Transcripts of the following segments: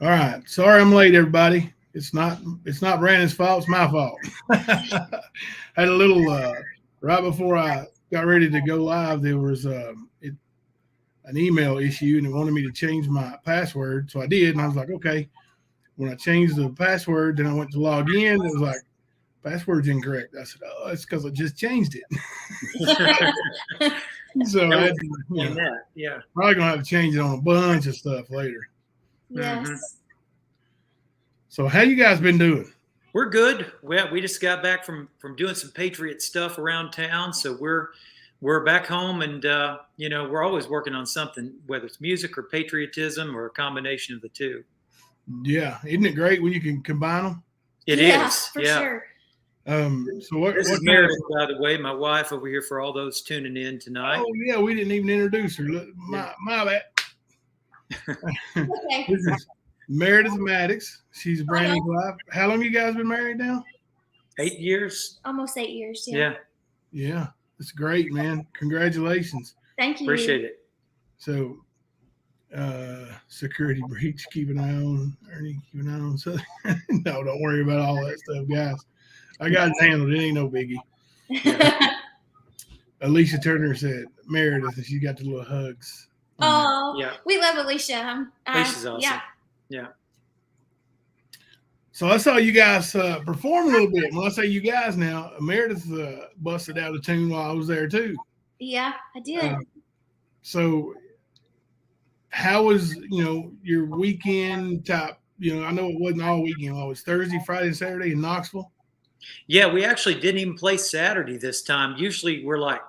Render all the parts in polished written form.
All right. Sorry I'm late, everybody. It's not Brandon's fault. It's my fault. Had a little right before I got ready to go live. There was an email issue, and it wanted me to change my password. So I did, and I was like, okay. When I changed the password, then I went to log in. It was like, password's incorrect. I said, oh, it's because I just changed it. So I had to, probably gonna have to change it on a bunch of stuff later. Yes. Mm-hmm. So how you guys been doing? We're good. We just got back from doing some Patriot stuff around town, so we're back home, and we're always working on something, whether it's music or patriotism or a combination of the two. Yeah, isn't it great when you can combine them? It Yeah, is, for yeah. sure. So what? This what is Meredith, by the way, my wife over here for all those tuning in tonight. Oh yeah, we didn't even introduce her. Look, my bad. Okay. This is Meredith Maddox. She's Brandon's wife. How long you guys been married now? 8 years. Almost 8 years. Yeah. Yeah, it's great, man. Congratulations. Thank you. Appreciate it. So, security breach. Keep an eye on Ernie. Keep an eye on. So, no, don't worry about all that stuff, guys. I got it handled. It ain't no biggie. Alicia Turner said Meredith, and she got the little hugs. Oh, Yeah. We love Alicia. Alicia's awesome. Yeah. Yeah. So I saw you guys perform a little bit. When I say you guys now, Meredith busted out a tune while I was there too. Yeah, I did. So how was, your weekend type? I know it wasn't all weekend. It was Thursday, Friday, and Saturday in Knoxville. Yeah, we actually didn't even play Saturday this time. Usually we're like,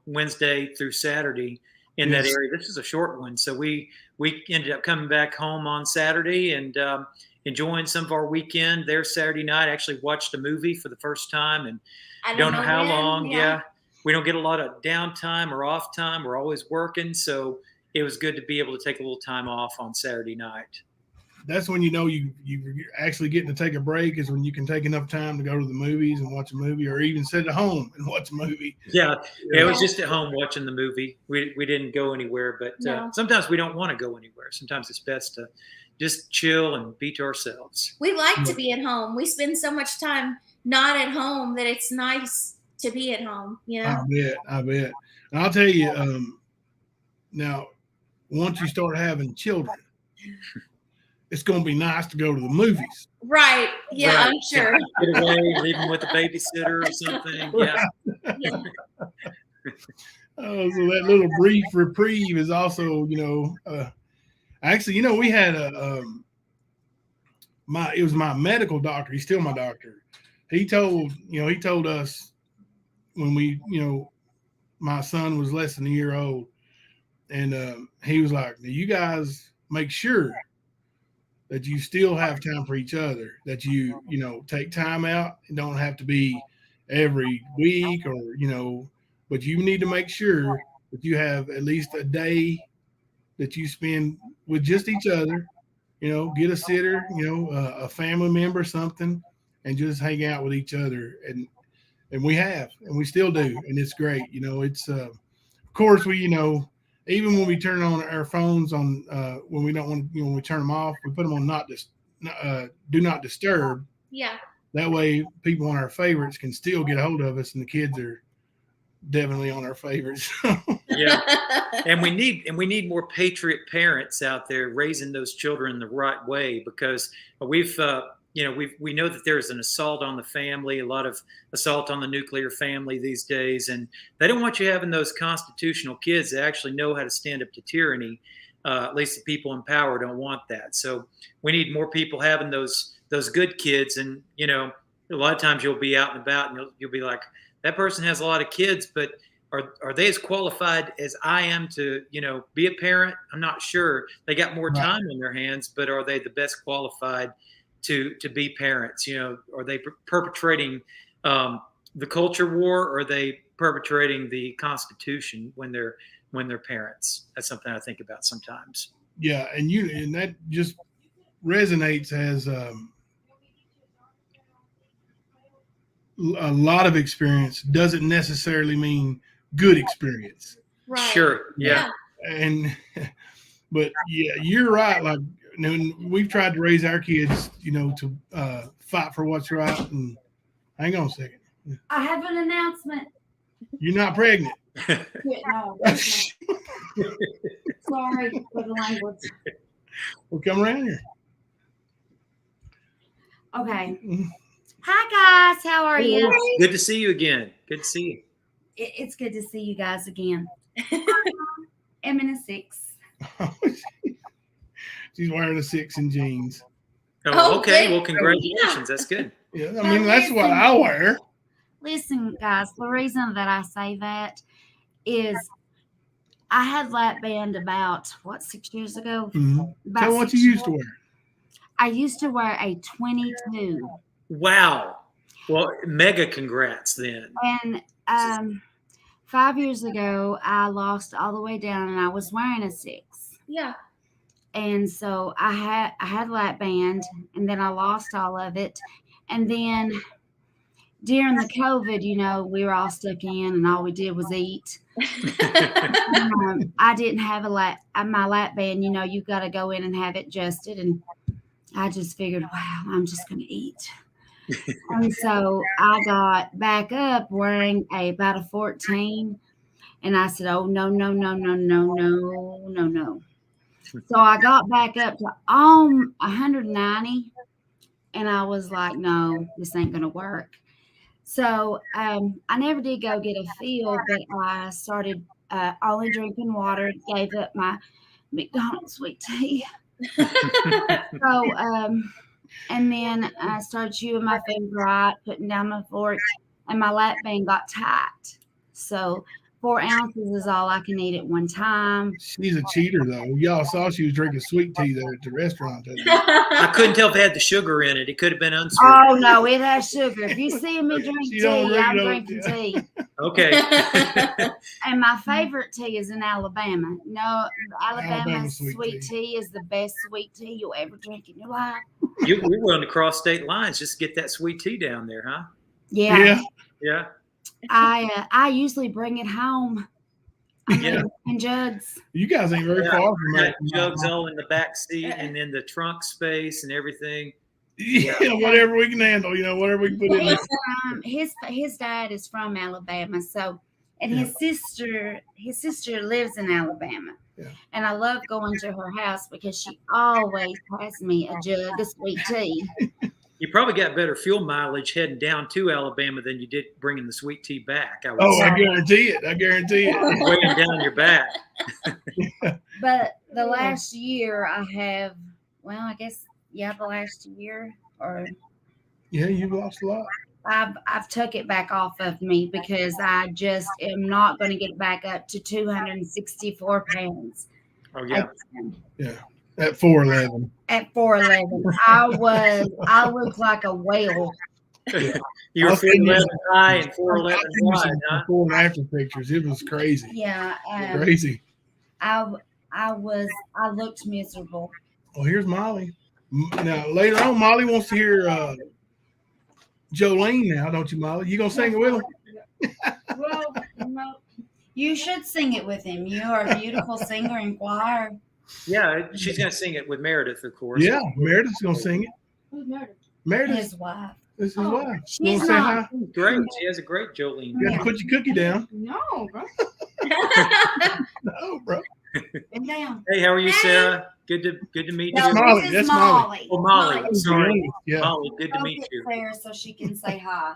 Wednesday through Saturday in that area. This is a short one. So we ended up coming back home on Saturday and enjoying some of our weekend there Saturday night. Actually watched a movie for the first time, and I don't know how when. long. Yeah. We don't get a lot of downtime or off time. We're always working. So it was good to be able to take a little time off on Saturday night. That's when you're actually getting to take a break, is when you can take enough time to go to the movies and watch a movie, or even sit at home and watch a movie. Yeah, it was just at home watching the movie. We didn't go anywhere, but sometimes we don't want to go anywhere. Sometimes it's best to just chill and be to ourselves. We like to be at home. We spend so much time not at home that it's nice to be at home. I bet. And I'll tell you, now, once you start having children, it's going to be nice to go to the movies. Right. Yeah, Right. I'm sure. Get away, leave them with a babysitter or something. Yeah. Oh, so that little brief reprieve is also, actually, we had it was my medical doctor. He's still my doctor. He told us when my son was less than a year old, and he was like, you guys make sure that you still have time for each other, that you take time out. It don't have to be every week or, but you need to make sure that you have at least a day that you spend with just each other, get a sitter, a family member, something, and just hang out with each other. And we still do. And it's great. It's, of course we, even when we turn on our phones on when we don't want to, when we turn them off, we put them on do not disturb. Yeah. That way people on our favorites can still get a hold of us, and the kids are definitely on our favorites. Yeah. And we need more patriot parents out there raising those children the right way, because we know that there's an assault on the family, a lot of assault on the nuclear family these days, and they don't want you having those constitutional kids that actually know how to stand up to tyranny. At least the people in power don't want that. So we need more people having those good kids. And a lot of times you'll be out and about, and you'll be like, that person has a lot of kids, but are they as qualified as I am to be a parent? I'm not sure. They got more time on their hands, but are they the best qualified to be parents? Are they perpetrating the culture war, or are they perpetrating the Constitution when they're parents? That's something I think about sometimes. Yeah, and that just resonates as a lot of experience doesn't necessarily mean good experience. Right. Sure. Yeah. And But yeah, you're right. Like, we've tried to raise our kids, to fight for what's right. And hang on a second. I have an announcement. You're not pregnant. No. Sorry for the language. Well, come around here. Okay. Hi, guys. How are you? Good to see you again. Good to see you. It's good to see you guys again. I'm in a 6. She's wearing a 6 in jeans. Oh, okay. good. Well, congratulations. That's good. Yeah, I mean, that's what I wear. Listen, guys, the reason that I say that is I had lap band about, 6 years ago? Mhm. About Tell what 6 you used to wear. I used to wear a 22. Wow. Well, mega congrats then. And 5 years ago, I lost all the way down and I was wearing a 6. Yeah. And so I had lap band, and then I lost all of it. And then during the COVID, we were all stuck in, and all we did was eat. I didn't have my lap band. You got to go in and have it adjusted, and I just figured, wow, I'm just going to eat. And so I got back up wearing about a 14, and I said, oh, no, no, no, no, no, no, no, no. So I got back up to 190, and I was like, no, this ain't going to work. So I never did go get a fill, but I started only drinking water, gave up my McDonald's sweet tea. So, and then I started chewing my food right, putting down my fork, and my lap band got tight. So 4 ounces is all I can eat at one time. She's a cheater, though. Y'all saw she was drinking sweet tea there at the restaurant. I couldn't tell if it had the sugar in it. It could have been unsweet. Oh, no, it has sugar. If you see me drink tea, I'm drinking tea. Okay. And my favorite tea is in Alabama. No, Alabama sweet sweet tea is the best sweet tea you'll ever drink in your life. You're willing to cross state lines just to get that sweet tea down there, huh? Yeah. Yeah. I usually bring it home. In jugs. You guys ain't very far from that. Jugs all in the back seat and then the trunk space and everything. Yeah, whatever we can handle, whatever we can put in there. His dad is from Alabama, so, and his sister lives in Alabama. Yeah. And I love going to her house because she always has me a jug of sweet tea. You probably got better fuel mileage heading down to Alabama than you did bringing the sweet tea back. I guarantee it. Weighing down your back. But the last year I have, the last year yeah, you've lost a lot. I've took it back off of me because I just am not going to get back up to 264 pounds. Oh yeah. Yeah. At 4'11". At 4'11", I looked like a whale. You were 4'11" high and 4'11" wide, huh? Before and after pictures, it was crazy. Yeah, crazy. I looked miserable. Well, here's Molly. Now later on, Molly wants to hear Jolene. Now, don't you, Molly? You gonna sing it with him? Well, no, you should sing it with him. You are a beautiful singer in choir. Yeah, she's going to sing it with Meredith, of course. Yeah, Meredith's going to sing it. Who's Meredith? Meredith. His wife. This is his wife. She's say not. hi? Great. She has a great Jolene. You got to put your cookie down. No, bro. No, bro. Bend down. Hey, how are you, Sarah? Good to meet No, you. Molly. this is That's Molly. Molly. Oh, Molly. Sorry. Yeah. Molly, good to Go meet get you. Sarah so she can say hi.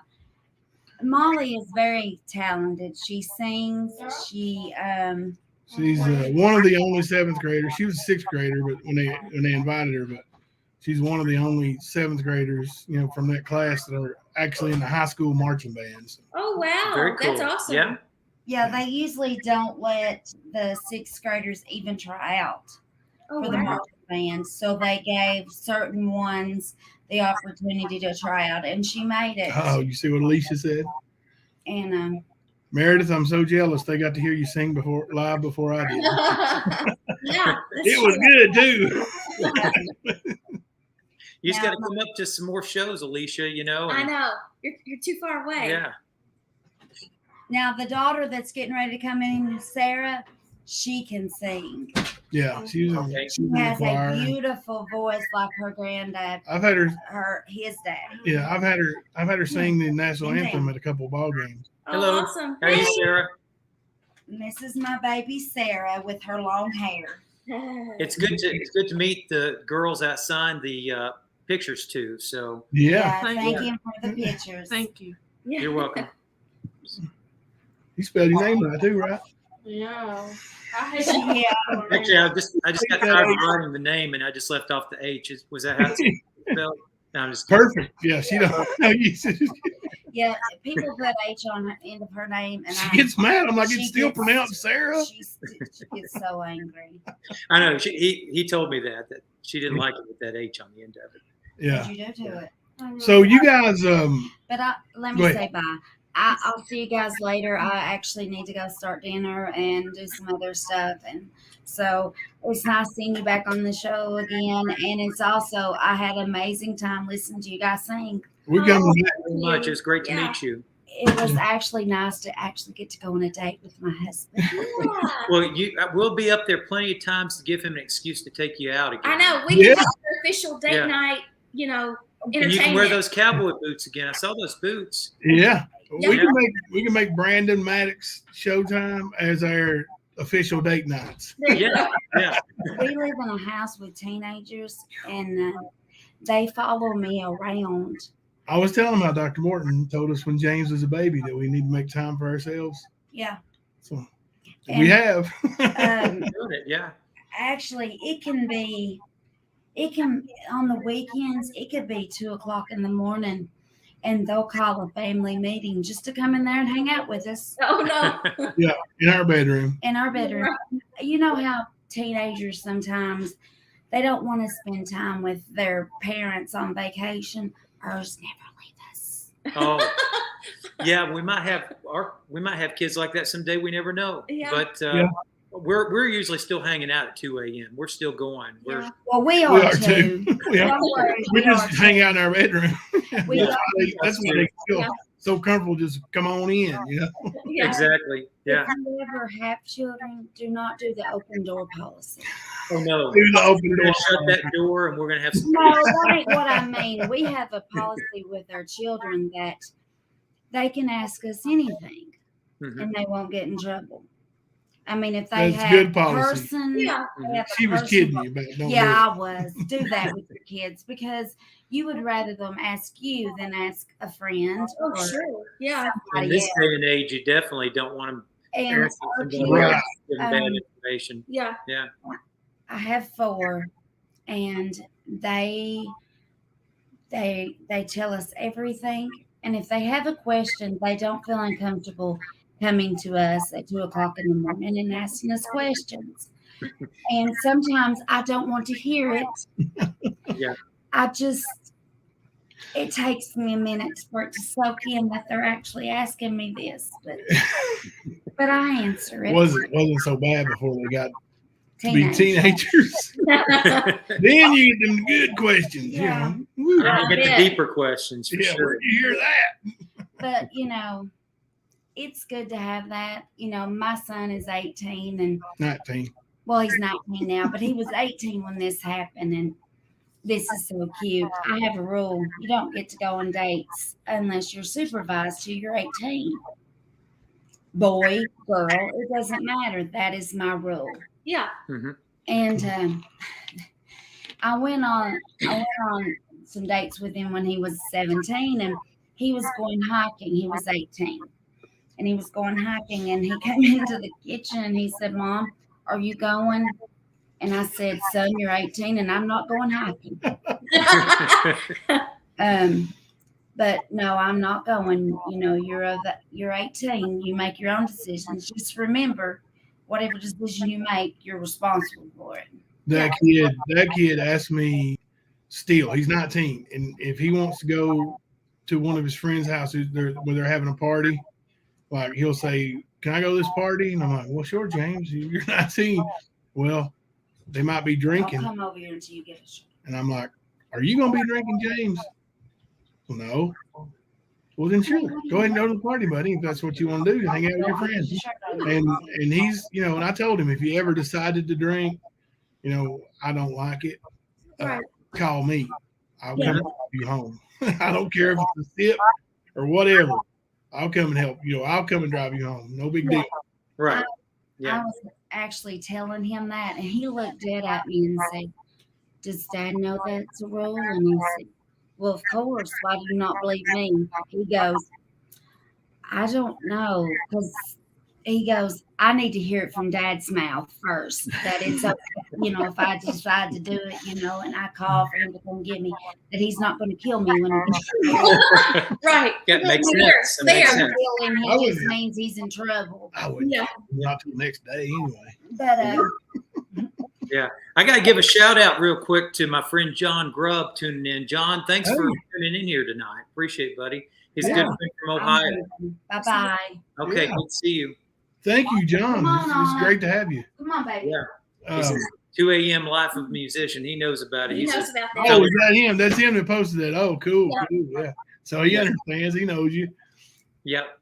Molly is very talented. She sings. She's one of the only 7th graders. She was a 6th grader, but when they invited her, but she's one of the only 7th graders, from that class that are actually in the high school marching bands. Oh wow, Very cool. that's awesome. Yeah. Yeah, they usually don't let the 6th graders even try out Oh, for the wow. marching band. So they gave certain ones the opportunity to try out, and she made it. Oh, you see what Alicia said? And Meredith, I'm so jealous they got to hear you sing live before I did. Yeah, It was good too. You just got to come up to some more shows, Alicia, I know you're too far away. Yeah. now the daughter that's getting ready to come in, Sarah, she can sing. Yeah, she's in She the has a choir. beautiful voice like her granddad, I've had her. his daddy. Yeah, I've had her sing the national anthem at a couple of ball games. Hello. Oh, awesome. How are you, Sarah? And this is my baby Sarah with her long hair. It's good to meet the girls that signed the pictures too. So Yeah. Thank you for the pictures. Thank you. you're welcome. You spelled your name right too, right? Yeah. Actually, I just got tired of writing the name and I just left off the H. Was that how it's spelled? No, I'm just kidding. Perfect. Yeah, she don't know you. Yeah, people put H on the end of her name, and She gets mad. I'm like, she it's still gets- pronounced Sarah. She gets so angry. I know. He told me that she didn't like it with that H on the end of it. Yeah. What'd you do to it? So you guys, But let Go me ahead. say bye. I'll see you guys later. I actually need to go start dinner and do some other stuff. And so it's nice seeing you back on the show again. And it's also, I had an amazing time listening to you guys sing. we're coming back. Very much. It was great to meet you. It was actually nice to actually get to go on a date with my husband. Well, we'll be up there plenty of times to give him an excuse to take you out again. I know. We Yeah. can have an official date Yeah. night, And you entertainment. can wear those cowboy boots again. I saw those boots. Yeah. Yeah. We can make Brandon Maddox Showtime as our official date nights. There you Yeah, go. yeah. We live in a house with teenagers, and they follow me around. I was telling him how Dr. Morton told us when James was a baby that we need to make time for ourselves. Yeah. So And, we have. Doing it, yeah. Actually, it can on the weekends, it could be 2:00 in the morning, and they'll call a family meeting just to come in there and hang out with us Oh no. In our bedroom. in our bedroom. You know how teenagers sometimes they don't want to spend time with their parents on vacation. Ours never leave us. Oh, yeah. We might have kids like that someday. We never know. Yeah. But Yeah. we're usually still hanging out at 2 a.m. We're still going. We're Yeah. Well, we We are are too. too. We Don't worry, We we just are hang too. out in our bedroom. We That's are. why they feel Yeah. so comfortable. Just come on in. You know. Yeah. exactly. Yeah. If you ever have children, do not do the open door policy. Oh no. Do the open We're door. gonna shut that door and we're gonna have some. No, that ain't what I mean. We have a policy with our children that they can ask us anything Mhm. and they won't get in trouble. I mean, if they That's have good a policy. person, Yeah. they have a She was person- kidding you, but don't Yeah, I was. Do that with your kids because you would rather them ask you than ask a friend Oh, or sure. Yeah. In somebody this else. day and age, you definitely don't want them And asking our somebody kids, Right. else to give them bad um, information. Yeah. Yeah. I have 4, and they tell us everything. And if they have a question, they don't feel uncomfortable coming to us at 2:00 in the morning and asking us questions. And sometimes I don't want to hear it. Yeah. It takes me a minute for it to soak in that they're actually asking me this, but I answer it. wasn't so bad before they got to be Teenage. teenagers. Then you get them good questions. Yeah. You know. Woo. Yeah, you get bet. the deeper questions for Yeah, sure. where'd you hear that? But it's good to have that. My son is 18 and 19. well, he's 19 now, but he was 18 when this happened, and this is so cute. I have a rule: you don't get to go on dates unless you're supervised till you're 18. Boy, girl, it doesn't matter. That is my rule. Yeah. Mhm. And I went on some dates with him when he was 17, and he was going hiking. He was 18, and he was going hiking, and he came into the kitchen and he said, "Mom, are you going?" And I said, "Son, you're 18, and I'm not going hiking." But no, I'm not going. You're 18. You make your own decisions. Just remember, whatever decision you make, you're responsible for it. That kid asked me still, he's 19. And if he wants to go to one of his friends' houses where they're having a party, like he'll say, "Can I go to this party?" And I'm like, "Well, sure, James, you're 19. Well, they might be drinking." I'll come over here until you get a shot. And I'm like, "Are you going to be drinking, James?" "Well, no." Well, then sure, go ahead and go to the party, buddy. If that's what you want to do, hang out with your friends. And he's, you know, and I told him if he ever decided to drink, you know, I don't like it. Right. Call me. I'll come and help you home. I don't care if it's a sip or whatever. I'll come and help you. I'll come and drive you home. No big deal. Right. I was actually telling him that, and he looked dead at me and said, "Does Dad know that's a rule?" And I said, "Well, of course. Why do you not believe me?" He goes, "I don't know," because he goes, "I need to hear it from Dad's mouth first. That it's okay, you know, if I decide to do it, you know, and I call for him to come get me, that he's not going to kill me when Right. That makes sense. That makes sense. he just means he's in trouble." I wouldn't. Not till the next day anyway. But Yeah, I got to give a shout out real quick to my friend John Grubb tuning in. John, thanks for tuning in here tonight. Appreciate it, buddy. He's a good friend from Ohio. Bye-bye. Okay, good to see you. Thank you, John. It's great to have you. Come on, baby. Yeah. He's 2 a.m. Life of a Musician. He knows about it. He knows about that. Oh, is that him? That's him that posted that. Oh, cool. Yeah. So he understands. He knows you. Yep.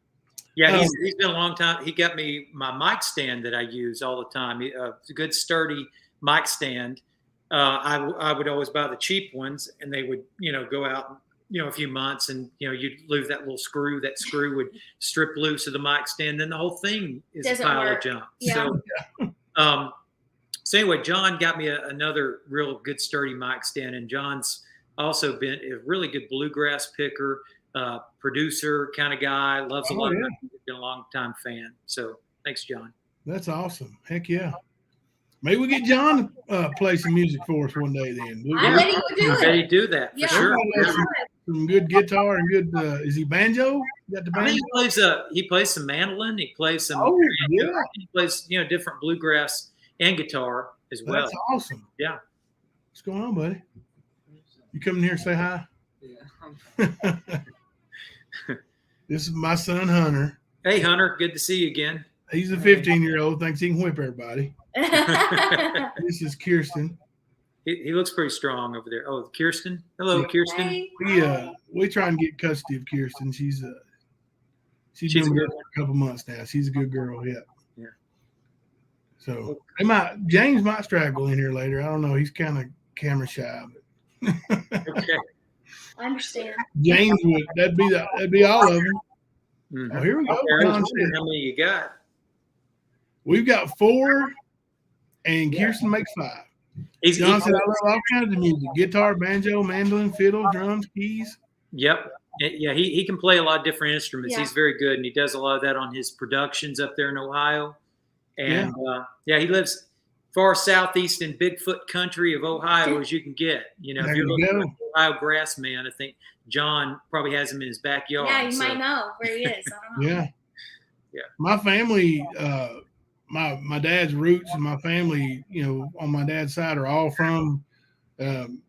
Yeah, he's been a long time. He got me my mic stand that I use all the time. It's a good sturdy mic stand. I would always buy the cheap ones, and they would, you know, go out, you know, a few months, and you know, you'd lose that little screw. That screw would strip loose of the mic stand, then the whole thing is a pile of junk. Yeah. So anyway, John got me another real good sturdy mic stand, and John's also been a really good bluegrass picker, producer kind of guy. Loves a lot of music. Been a long time fan. So thanks, John. That's awesome. Heck yeah. Maybe we get John to play some music for us one day then. I bet he would do it. I bet he'd do that for sure. Some good guitar and good. Is he banjo? You got the banjo? He plays some mandolin. He plays some. He plays, you know, different bluegrass and guitar as well. That's awesome. Yeah. What's going on, buddy? You come in here and say hi? Yeah. This is my son, Hunter. Hey, Hunter. Good to see you again. He's a 15-year-old. Thinks he can whip everybody. This is Kirsten. He looks pretty strong over there. Oh, Kirsten. Hello, Kirsten. Hey. We try and get custody of Kirsten. She's been with us for a couple months now. She's a good girl. Yeah. So James might straggle in here later. I don't know. He's kind of camera shy. But Okay. I understand. James would. That'd be all of them. Mm-hmm. Oh, here we go. Okay, how many you got? We've got 4, and Kirsten makes 5. John said, "I love all kinds of music: guitar, banjo, mandolin, fiddle, drums, keys." Yep. Yeah, he can play a lot of different instruments. Yeah. He's very good, and he does a lot of that on his productions up there in Ohio. And he lives far southeast in Bigfoot country of Ohio as you can get. You know, if you're looking for an Ohio grass man, I think John probably has him in his backyard. Yeah, you might know where he is. I don't know. Yeah. My family, my dad's roots and my family, you know, on my dad's side are all from you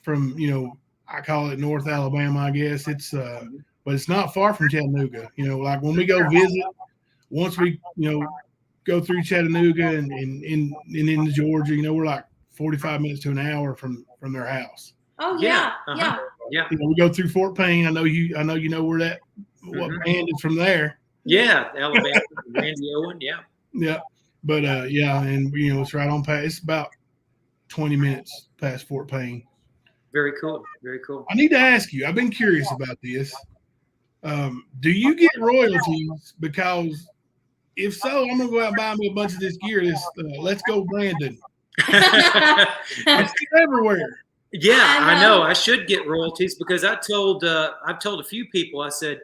know, I call it North Alabama, I guess. It's but it's not far from Chattanooga. You know, like when we go visit, once we, you know, go through Chattanooga and into Georgia, you know, we're like 45 minutes to an hour from their house. Oh yeah. Yeah. You know, we go through Fort Payne. I know you know where that what band is from there. Yeah, Alabama, Randy Owen. Yeah. Yeah. But and you know, it's right on past. It's about 20 minutes past Fort Payne. Very cool. Very cool. I need to ask you. I've been curious about this. Do you get royalties? Because if so, I'm gonna go out and buy me a bunch of this gear. This Let's Go Brandon. It's everywhere. Yeah, I know. I should get royalties because I've told a few people. I said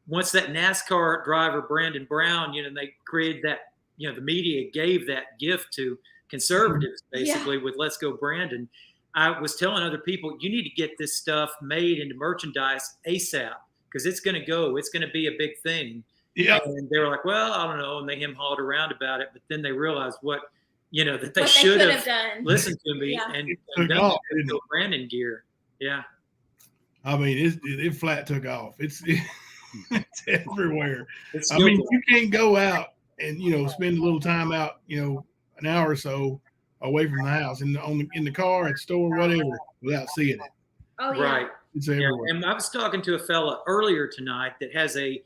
once that NASCAR driver Brandon Brown, you know, they created that. You know, the media gave that gift to conservatives basically with Let's Go Brandon. I was telling other people, you need to get this stuff made into merchandise ASAP because it's going to go. It's going to be a big thing. Yeah. And they were like, well, I don't know. And they him-hawed around about it. But then they realized that they should have done. Listened to me and done the Brandon gear. Yeah. I mean, it flat took off. It's everywhere. I mean, you can't go out and, you know, spend a little time out, you know, an hour or so away from the house in the car, at the store, whatever, without seeing it. Oh, yeah. Right. It's Yeah, everywhere. and I was talking to a fella earlier tonight that has a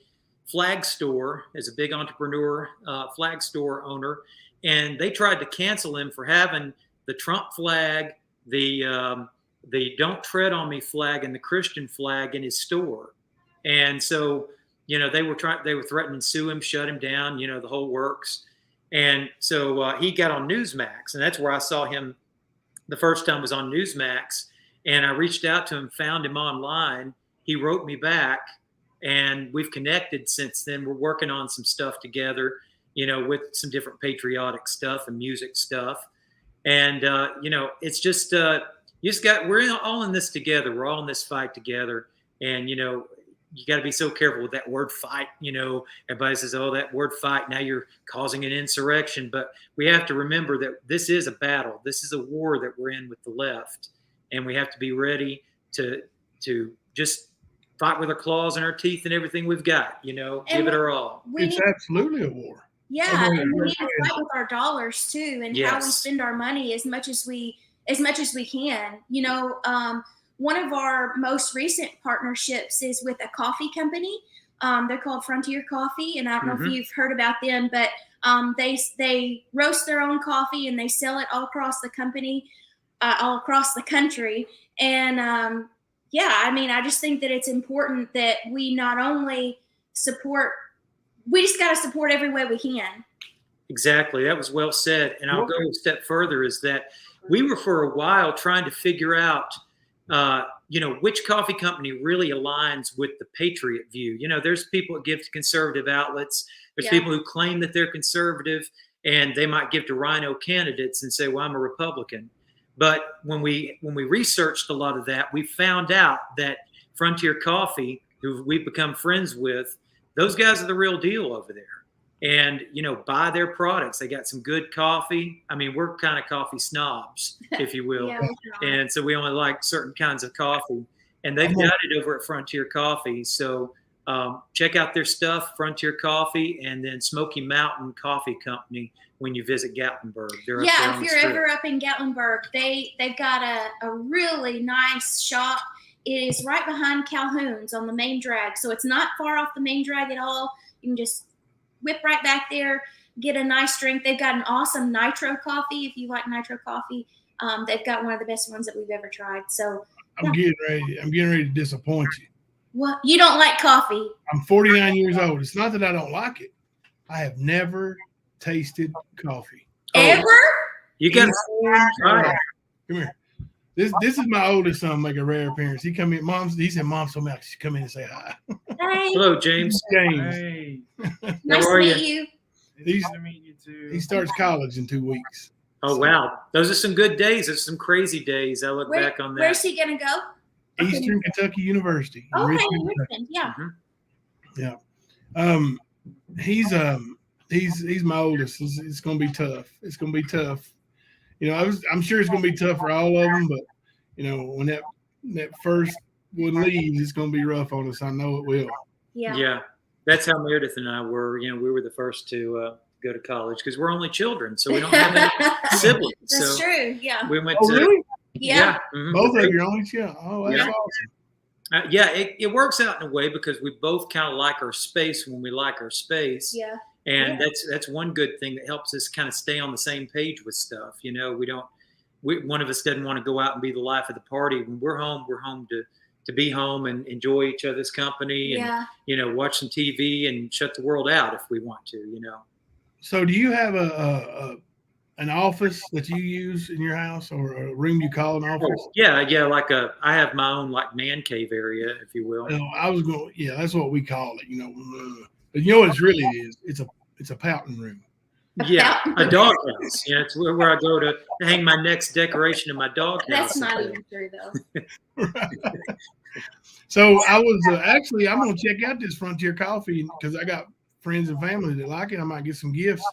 flag store, is a big entrepreneur, flag store owner, and they tried to cancel him for having the Trump flag, the "Don't Tread on Me" flag, and the Christian flag in his store. And so, they were threatening to sue him, shut him down, the whole works. And so he got on Newsmax, and that's where I saw him the first time was on Newsmax. And I reached out to him, found him online. He wrote me back, and we've connected since then. We're working on some stuff together, with some different patriotic stuff and music stuff. And, it's just, we're all in this together. We're all in this fight together. And, you got to be so careful with that word fight. Everybody says, oh, that word fight, now you're causing an insurrection. But we have to remember that this is a battle. This is a war that we're in with the left. And we have to be ready to just fight with our claws and our teeth and everything we've got, give it our all. It's absolutely a war. Yeah, and we need to fight with our dollars too, and how we spend our money as much as we can. One of our most recent partnerships is with a coffee company. They're called Frontier Coffee, and I don't know if you've heard about them, but they roast their own coffee and they sell it all across the company, all across the country. And I just think that it's important that we not only support. We just got to support every way we can. Exactly. That was well said. And I'll go a step further is that we were for a while trying to figure out, which coffee company really aligns with the patriot view. There's people that give to conservative outlets. There's people who claim that they're conservative, and they might give to rhino candidates and say, well, I'm a Republican. But when we researched a lot of that, we found out that Frontier Coffee, who we've become friends with, those guys are the real deal over there. And, buy their products. They got some good coffee. I mean, we're kind of coffee snobs, if you will. And so we only like certain kinds of coffee. And they've got it over at Frontier Coffee. So check out their stuff, Frontier Coffee, and then Smoky Mountain Coffee Company when you visit Gatlinburg. If you're ever up in Gatlinburg, they've got a really nice shop. It is right behind Calhoun's on the main drag. So it's not far off the main drag at all. You can just whip right back there, get a nice drink. They've got an awesome nitro coffee. If you like nitro coffee, they've got one of the best ones that we've ever tried. So I'm getting ready to disappoint you. What? You don't like coffee? I'm 49 years old. It's not that I don't like it. I have never tasted coffee. Ever? You got to try it. Come here. This is my oldest son make a rare appearance. He come in, he said, Mom told me I should come in and say hi. Hey. Hello, James. Hey. Nice to meet you. Nice to meet you too. He starts college in 2 weeks. Oh, wow. Those are some good days. Those are some crazy days. I look back on that. Where's he going to go? Eastern Kentucky University. Okay, Richmond. Yeah. Yeah. He's my oldest. It's going to be tough. It's going to be tough. I'm sure it's going to be tough for all of them, but when that first one leaves, it's going to be rough on us. I know it will. Yeah. Yeah. That's how Meredith and I were. We were the first to go to college because we're only children, so we don't have any siblings. That's true. Yeah. We went to. Really? Yeah. Both of your only children. Oh, that's awesome. It works out in a way because we both kind of like our space when we like our space. Yeah. And that's one good thing that helps us kind of stay on the same page with stuff. One of us doesn't want to go out and be the life of the party. When we're home to be home and enjoy each other's company and, watch some TV and shut the world out if we want to, So do you have an office that you use in your house or a room you call an office? Yeah. I have my own man cave area, if you will. That's what we call it, But you know what it really is? It's a pouting room. Yeah, a dog house. It's where I go to hang my next decoration in my dog house. That's not even true, though. So I was I'm going to check out this Frontier Coffee because I got friends and family that like it. I might get some gifts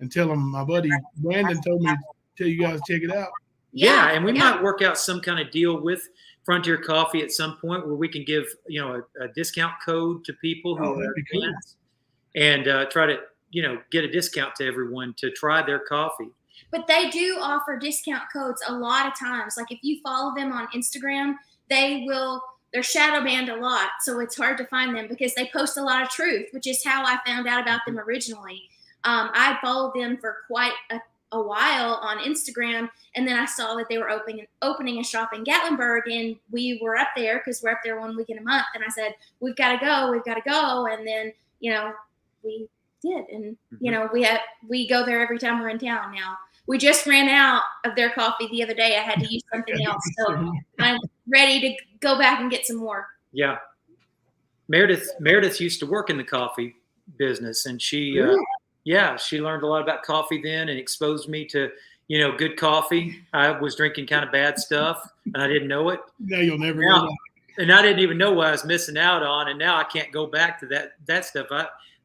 and tell them my buddy Brandon told me to tell you guys to check it out. Yeah, and we might work out some kind of deal with Frontier Coffee at some point where we can give a discount code to people who are fans and try to get a discount to everyone to try their coffee. But they do offer discount codes a lot of times. Like if you follow them on Instagram, they will they're shadow banned a lot, so it's hard to find them because they post a lot of truth, which is how I found out about them originally. I followed them for quite a while on Instagram, and then I saw that they were opening a shop in Gatlinburg, and we were up there because we're up there 1 weekend a month, and I said, we've got to go, and then, you know, we did, and you know, we go there every time we're in town now. We just ran out of their coffee the other day. I had to use something else, so I'm ready to go back and get some more. Yeah, Meredith used to work in the coffee business, and she she learned a lot about coffee then, and exposed me to, you know, good coffee. I was drinking kind of bad stuff, and I didn't know it. No, you'll never know. And I didn't even know what I was missing out on, and now I can't go back to that stuff.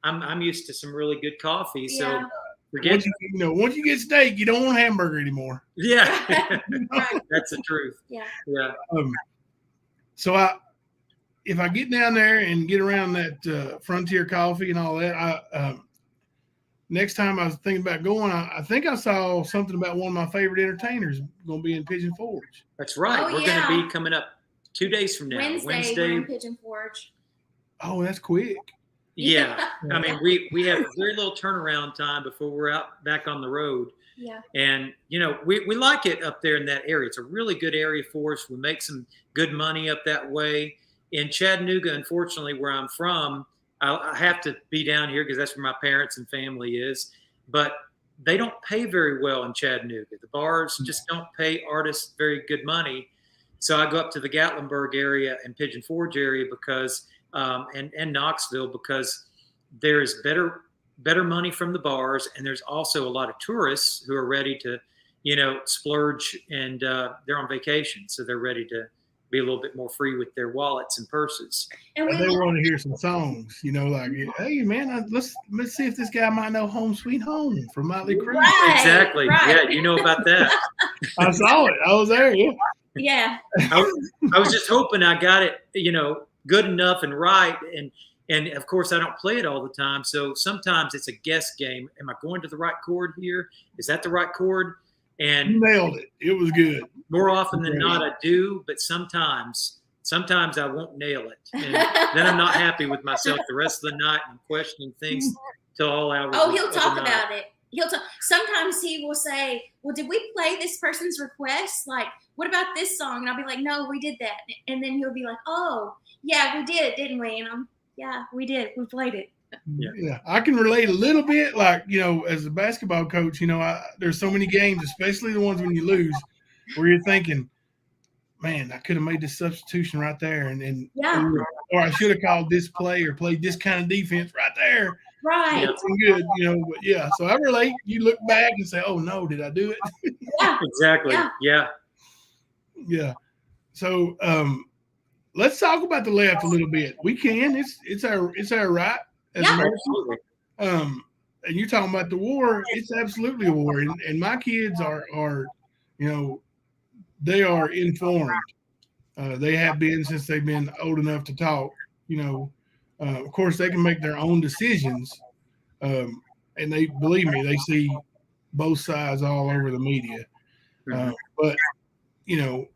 I'm used to some really good coffee, so once you get steak, you don't want hamburger anymore. Yeah, that's the truth. Yeah. So if I get down there and get around that Frontier Coffee and all that, next time I was thinking about going, I think I saw something about one of my favorite entertainers going to be in Pigeon Forge. That's right. Oh, We're going to be coming up 2 days from now. Wednesday. We're in Pigeon Forge. Oh, that's quick. Yeah. I mean, we have very little turnaround time before we're back on the road. Yeah. And, you know, we like it up there in that area. It's a really good area for us. We make some good money up that way. In Chattanooga, unfortunately, where I'm from, I have to be down here because that's where my parents and family is. But they don't pay very well in Chattanooga. The bars just don't pay artists very good money. So I go up to the Gatlinburg area and Pigeon Forge area because and Knoxville, because there's better money from the bars, and there's also a lot of tourists who are ready to, you know, splurge, and they're on vacation, so they're ready to be a little bit more free with their wallets and purses. And they want to hear some songs, you know, like, hey man, let's see if this guy might know "Home Sweet Home" from Motley Crue. Right, exactly. Right. Yeah, you know about that. I saw it. I was there. Yeah. Yeah. I was just hoping I got it, you know, good enough and right, and of course I don't play it all the time, so sometimes it's a guess game. Am I going to the right chord here? Is that the right chord? And you nailed it. It was good. More often than not I do, but sometimes I won't nail it, and then I'm not happy with myself the rest of the night, and questioning things till all hours. Oh, he'll talk about it. Sometimes he will say, well, did we play this person's request? Like, what about this song? And I'll be like, no, we did that. And then he'll be like, oh, yeah, we did, didn't we? And yeah, we did. We played it. Yeah, I can relate a little bit. Like, you know, as a basketball coach, you know, there's so many games, especially the ones when you lose, where you're thinking, man, I could have made this substitution right there. And or I should have called this play or played this kind of defense right there. Right. Good, you know, but yeah. So I relate. You look back and say, "Oh no, did I do it?" Yeah. Exactly. Yeah. Yeah. So let's talk about the left a little bit. We can. It's our right as Americans. And you're talking about the war. It's absolutely a war, and my kids are you know, they are informed. They have been since they've been old enough to talk. You know. Of course, they can make their own decisions, and they believe me. They see both sides all over the media, but you know,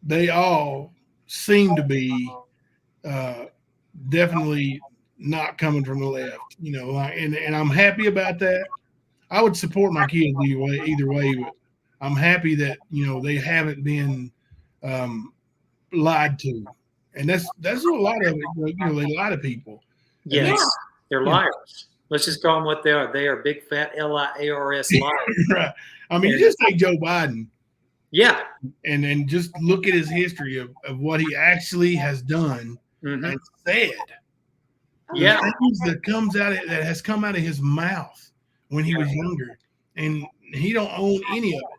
they all seem to be definitely not coming from the left. You know, and I'm happy about that. I would support my kids either way, but I'm happy that, you know, they haven't been lied to. And that's a lot of it. You know, they lie to people. Yes, they're liars. Let's just call them what they are. They are big, fat, liars liars. Right. I mean, you just take Joe Biden. Yeah. And then just look at his history of what he actually has done and said. Yeah. Things that has come out of his mouth when he was younger. And he don't own any of it.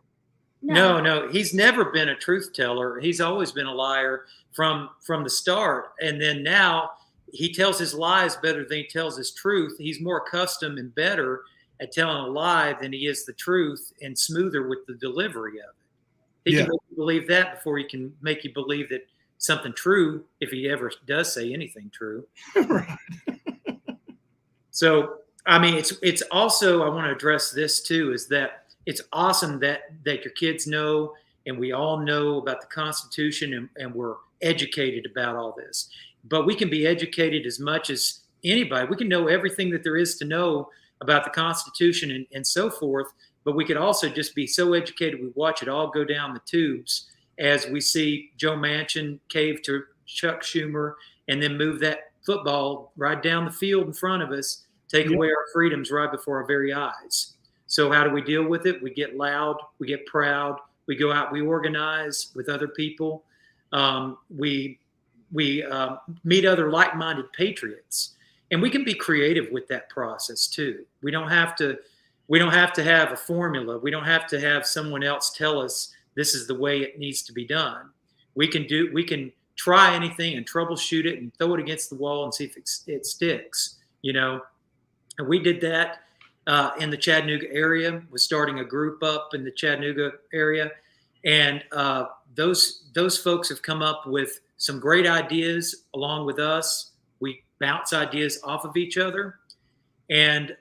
No, he's never been a truth teller. He's always been a liar from the start. And then now he tells his lies better than he tells his truth. He's more accustomed and better at telling a lie than he is the truth, and smoother with the delivery of it. He can make you believe that before he can make you believe that something true, if he ever does say anything true. Right. So, I mean, it's also, I want to address this too, is that it's awesome that your kids know, and we all know about the Constitution, and we're educated about all this. But we can be educated as much as anybody. We can know everything that there is to know about the Constitution and so forth, but we could also just be so educated we watch it all go down the tubes as we see Joe Manchin cave to Chuck Schumer and then move that football right down the field in front of us, take away our freedoms right before our very eyes. So how do we deal with it? We get loud, we get proud, we go out, we organize with other people. We meet other like-minded patriots, and we can be creative with that process too. We don't have to have a formula. We don't have to have someone else tell us this is the way it needs to be done. We can try anything and troubleshoot it and throw it against the wall and see if it sticks, and we did that in the Chattanooga area. We're starting a group up in the Chattanooga area, and those folks have come up with some great ideas along with us. We bounce ideas off of each other. And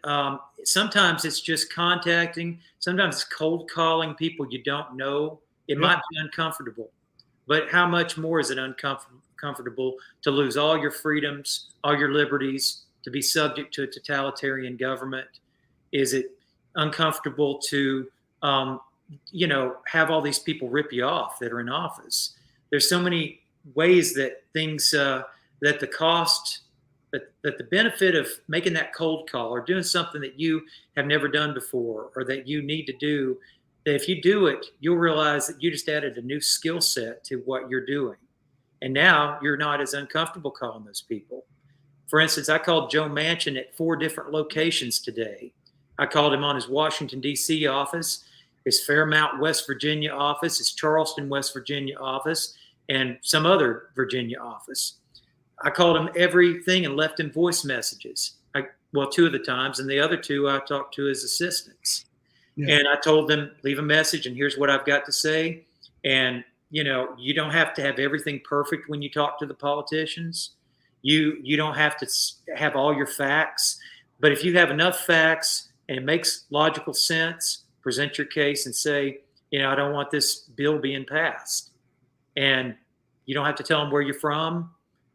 sometimes it's just contacting. Sometimes it's cold calling people you don't know. It might be uncomfortable. But how much more is it uncomfortable to lose all your freedoms, all your liberties, to be subject to a totalitarian government? Is it uncomfortable to, have all these people rip you off that are in office? There's so many ways that things, that the cost, that the benefit of making that cold call or doing something that you have never done before or that you need to do, that if you do it, you'll realize that you just added a new skill set to what you're doing. And now you're not as uncomfortable calling those people. For instance, I called Joe Manchin at 4 different locations today. I called him on his Washington, D.C. office, his Fairmount, West Virginia office, his Charleston, West Virginia office, and some other Virginia office. I called him everything and left him voice messages. 2 of the times, and the other 2 I talked to his assistants. Yeah. And I told them, leave a message, and here's what I've got to say. And, you don't have to have everything perfect when you talk to the politicians. You don't have to have all your facts. But if you have enough facts and it makes logical sense, present your case and say, I don't want this bill being passed. And you don't have to tell them where you're from.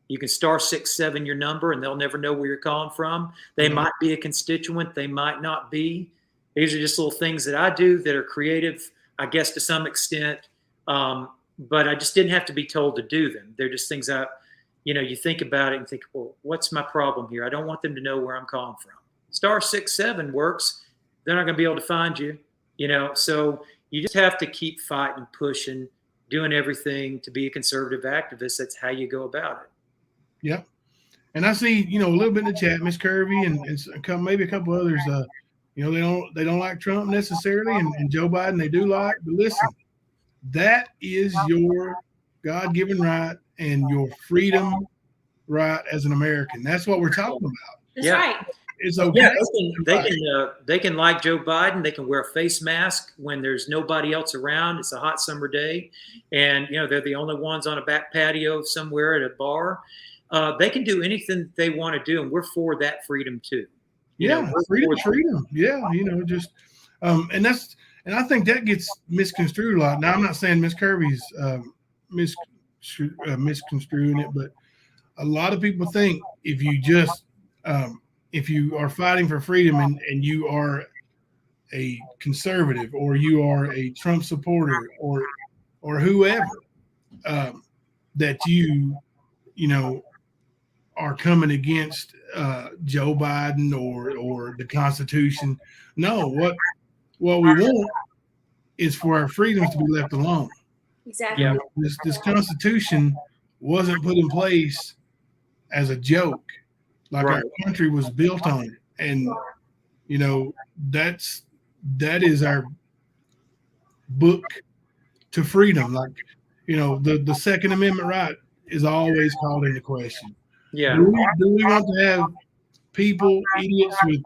You can *667 your number, and they'll never know where you're calling from. They might be a constituent. They might not be. These are just little things that I do that are creative, I guess, to some extent. But I just didn't have to be told to do them. They're just things you think about it and think, well, what's my problem here? I don't want them to know where I'm calling from. *667 works. They're not going to be able to find you, So you just have to keep fighting, pushing, doing everything to be a conservative activist. That's how you go about it. Yeah. And I see, a little bit in the chat, Miss Kirby and maybe a couple others, they don't like Trump necessarily, and Joe Biden they do like. But listen, that is your God-given right and your freedom right as an American. That's what we're talking about. That's right. It's okay. Yeah, they can like Joe Biden. They can wear a face mask when there's nobody else around. It's a hot summer day, and they're the only ones on a back patio somewhere at a bar. They can do anything they want to do, and we're for that freedom too. Yeah, freedom. Yeah, and I think that gets misconstrued a lot. Now, I'm not saying Miss Kirby's misconstruing it, but a lot of people think if you are fighting for freedom and you are a conservative or you are a Trump supporter or whoever, that you are coming against Joe Biden or the Constitution. No, what we want is for our freedoms to be left alone. Exactly. This Constitution wasn't put in place as a joke. Like our country was built on it. And, that is our book to freedom. Like, the Second Amendment right is always called into question. Yeah. Do we want to have people, idiots with,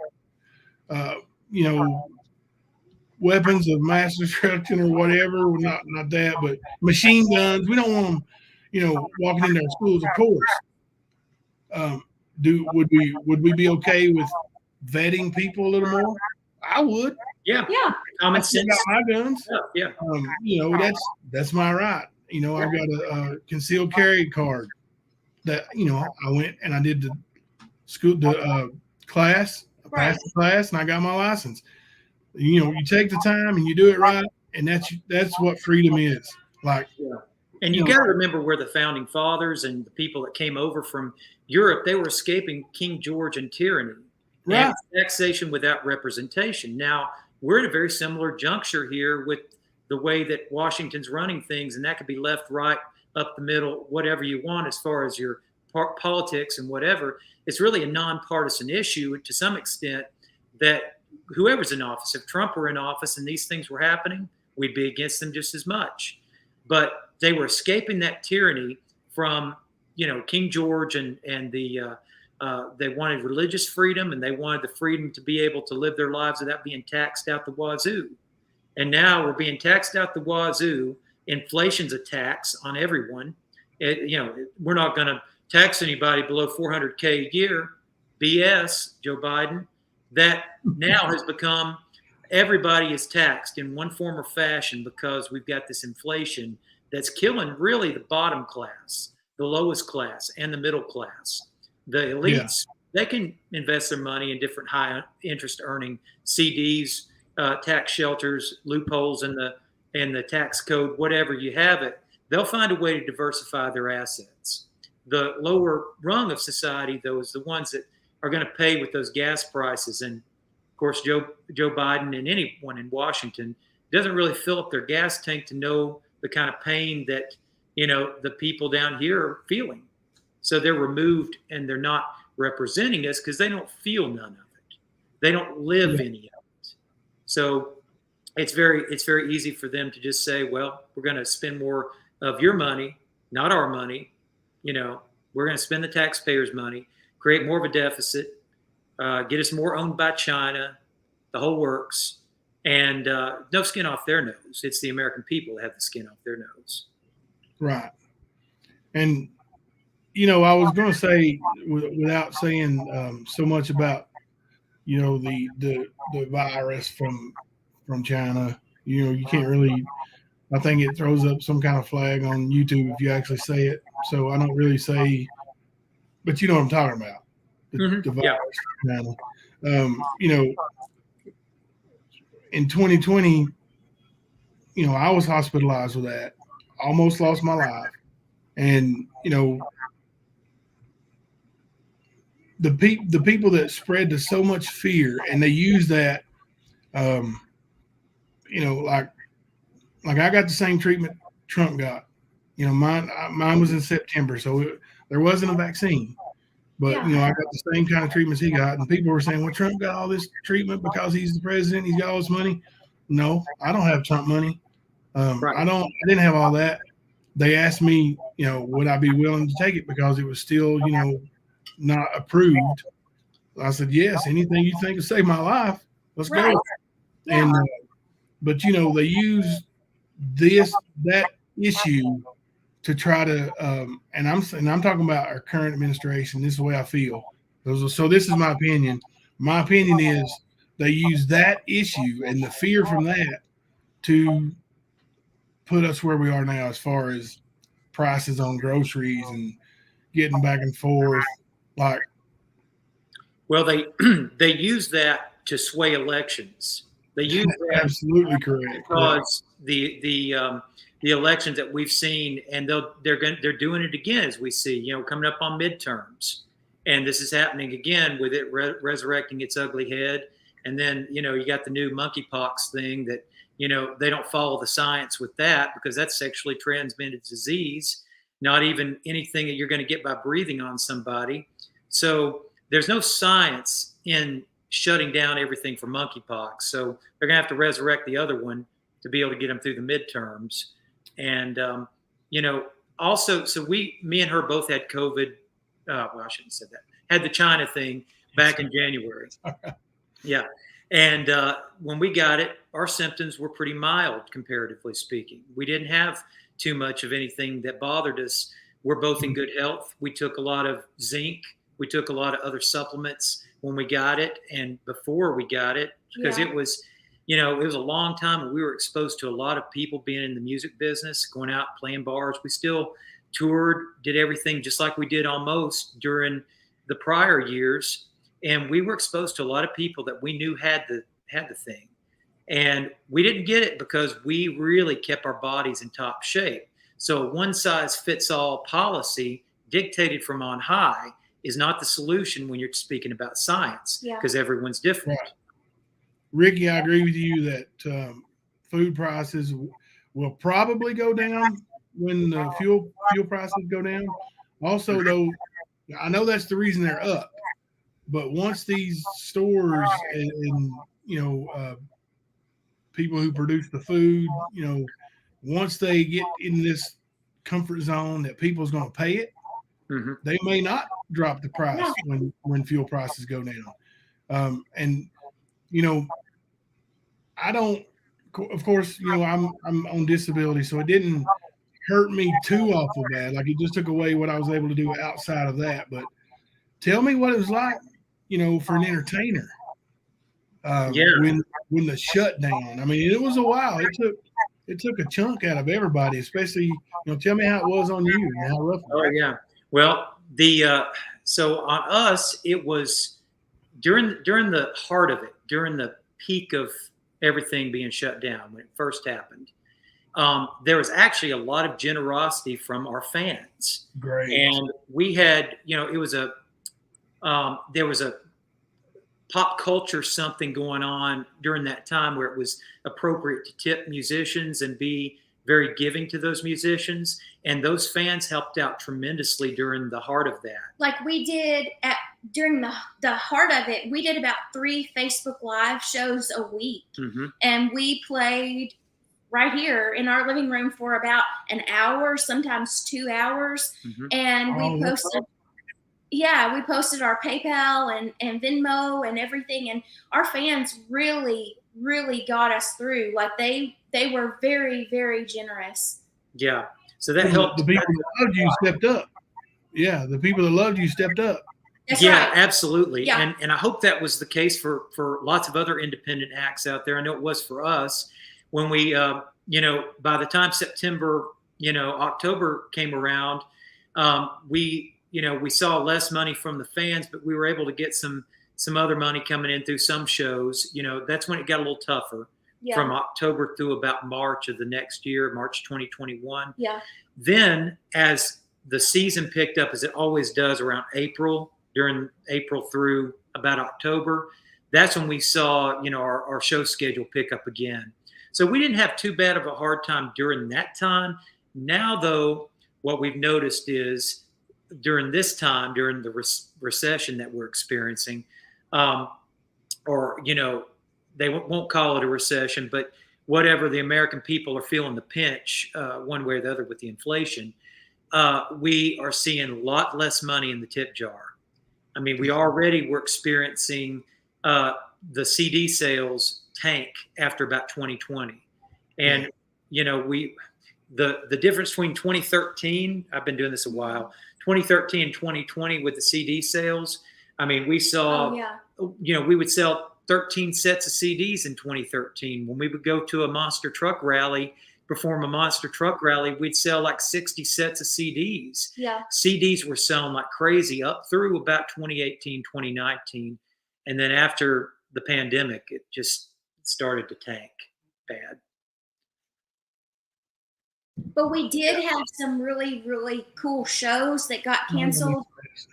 weapons of mass destruction or whatever? Not that, but machine guns. We don't want them, walking into our schools, of course. Would we be okay with vetting people a little more? I would. Yeah. Yeah. Common sense. I got my guns. Yeah. That's my right. You know, I've got a concealed carry card that, you know, I went and I did the class, I passed the class, and I got my license. You know, you take the time and you do it right, and that's what freedom is. Like, and you got to remember where the founding fathers and the people that came over from Europe, they were escaping King George and tyranny, and taxation without representation. Now we're at a very similar juncture here with the way that Washington's running things, and that could be left, right, up the middle, whatever you want as far as your politics and whatever. It's really a nonpartisan issue to some extent that whoever's in office, if Trump were in office and these things were happening, we'd be against them just as much. But they were escaping that tyranny from, you know, King George and the they wanted religious freedom, and they wanted the freedom to be able to live their lives without being taxed out the wazoo. And now we're being taxed out the wazoo. Inflation's a tax on everyone. We're not going to tax anybody below $400K a year. BS, Joe Biden. That now has become everybody is taxed in one form or fashion because we've got this inflation that's killing really the bottom class, the lowest class, and the middle class. The elites, they can invest their money in different high interest earning CDs, tax shelters, loopholes in the tax code, whatever you have it. They'll find a way to diversify their assets. The lower rung of society, though, is the ones that are going to pay with those gas prices. And of course, Joe Biden and anyone in Washington doesn't really fill up their gas tank to know the kind of pain that, you know, the people down here are feeling. So they're removed and they're not representing us because they don't feel none of it. They don't live any of it. So it's very easy for them to just say, well, we're going to spend more of your money, not our money. You know, we're going to spend the taxpayers' money, create more of a deficit, get us more owned by China, the whole works, and no skin off their nose. It's the American people that have the skin off their nose. Right. And, you know, I was going to say, without saying so much about, you know, the virus from China, you know, you can't really, I think it throws up some kind of flag on YouTube if you actually say it. So I don't really say, but you know what I'm talking about. The virus from China. You know, in 2020, you know, I was hospitalized with that, almost lost my life. And, you know, the people that spread to so much fear, and they use that, you know, like I got the same treatment Trump got. You know, mine was in September, so there wasn't a vaccine. But, you know, I got the same kind of treatments he got. And people were saying, well, Trump got all this treatment because he's the president. He's got all this money. No, I don't have Trump money. I didn't have all that. They asked me, you know, would I be willing to take it because it was still, you know, not approved. I said, yes, anything you think will save my life, let's go. Yeah. And, but, you know, they use that issue to try to, and I'm talking about our current administration. This is the way I feel. So this is my opinion. My opinion is they use that issue and the fear from that to put us where we are now as far as prices on groceries and getting back and forth. Like, well, they use that to sway elections. They use that absolutely correct because the elections that we've seen, and they're doing it again as we see, you know, coming up on midterms, and this is happening again with it resurrecting its ugly head. And then, you know, you got the new monkeypox thing that, you know, they don't follow the science with that because that's sexually transmitted disease, not even anything that you're going to get by breathing on somebody. So there's no science in shutting down everything for monkeypox. So they're going to have to resurrect the other one to be able to get them through the midterms. And, you know, also, so me and her both had COVID. Well, I shouldn't have said that. Had the China thing back in January. Yeah. And when we got it, our symptoms were pretty mild, comparatively speaking. We didn't have too much of anything that bothered us. We're both in good health. We took a lot of zinc. We took a lot of other supplements when we got it and before we got it, because it was, it was a long time, and we were exposed to a lot of people being in the music business, going out, playing bars. We still toured, did everything just like we did almost during the prior years. And we were exposed to a lot of people that we knew had the thing. And we didn't get it because we really kept our bodies in top shape. So one size fits all policy dictated from on high is not the solution when you're speaking about science, because everyone's different. Right. Ricky, I agree with you that food prices will probably go down when the fuel prices go down. Also, though, I know that's the reason they're up. But once these stores and people who produce the food, once they get in this comfort zone that people's going to pay it, they may not drop the price when fuel prices go down. I don't. Of course, I'm on disability, so it didn't hurt me too awful bad. Like, it just took away what I was able to do outside of that. But tell me what it was like, for an entertainer. When the shutdown. I mean, it was a while. It took a chunk out of everybody, especially, tell me how it was on you and how rough it was. Oh yeah. Well, so on us, it was during the heart of it, during the peak of everything being shut down when it first happened. There was actually a lot of generosity from our fans. Great. And we had, it was there was a pop culture something going on during that time where it was appropriate to tip musicians and be very giving to those musicians. And those fans helped out tremendously during the heart of that. Like we did during the heart of it, we did about 3 Facebook Live shows a week. And we played right here in our living room for about an hour, sometimes 2 hours. And we posted... Yeah, we posted our PayPal and Venmo and everything, and our fans really, really got us through. Like they were very, very generous. Yeah, so that helped. The people that loved you stepped up. Yeah, the people that loved you stepped up. That's right. Absolutely. Yeah. And I hope that was the case for lots of other independent acts out there. I know it was for us when we, by the time September, October came around, we saw less money from the fans, but we were able to get some other money coming in through some shows. That's when it got a little tougher from October through about March of the next year, March 2021. Yeah. Then as the season picked up, as it always does around April, during April through about October, that's when we saw, our show schedule pick up again. So we didn't have too bad of a hard time during that time. Now, though, what we've noticed is, during this time, during the recession that we're experiencing, they won't call it a recession, but whatever, the American people are feeling the pinch one way or the other with the inflation. We are seeing a lot less money in the tip jar. I mean, we already were experiencing the CD sales tank after about 2020. And, the difference between 2013, I've been doing this a while, 2013 and 2020 with the CD sales. I mean, we saw, we would sell 13 sets of CDs in 2013. When we would go to a monster truck rally, perform a monster truck rally, we'd sell like 60 sets of CDs. Yeah. CDs were selling like crazy up through about 2018, 2019. And then after the pandemic, it just started to tank bad. But we did have some really, really cool shows that got canceled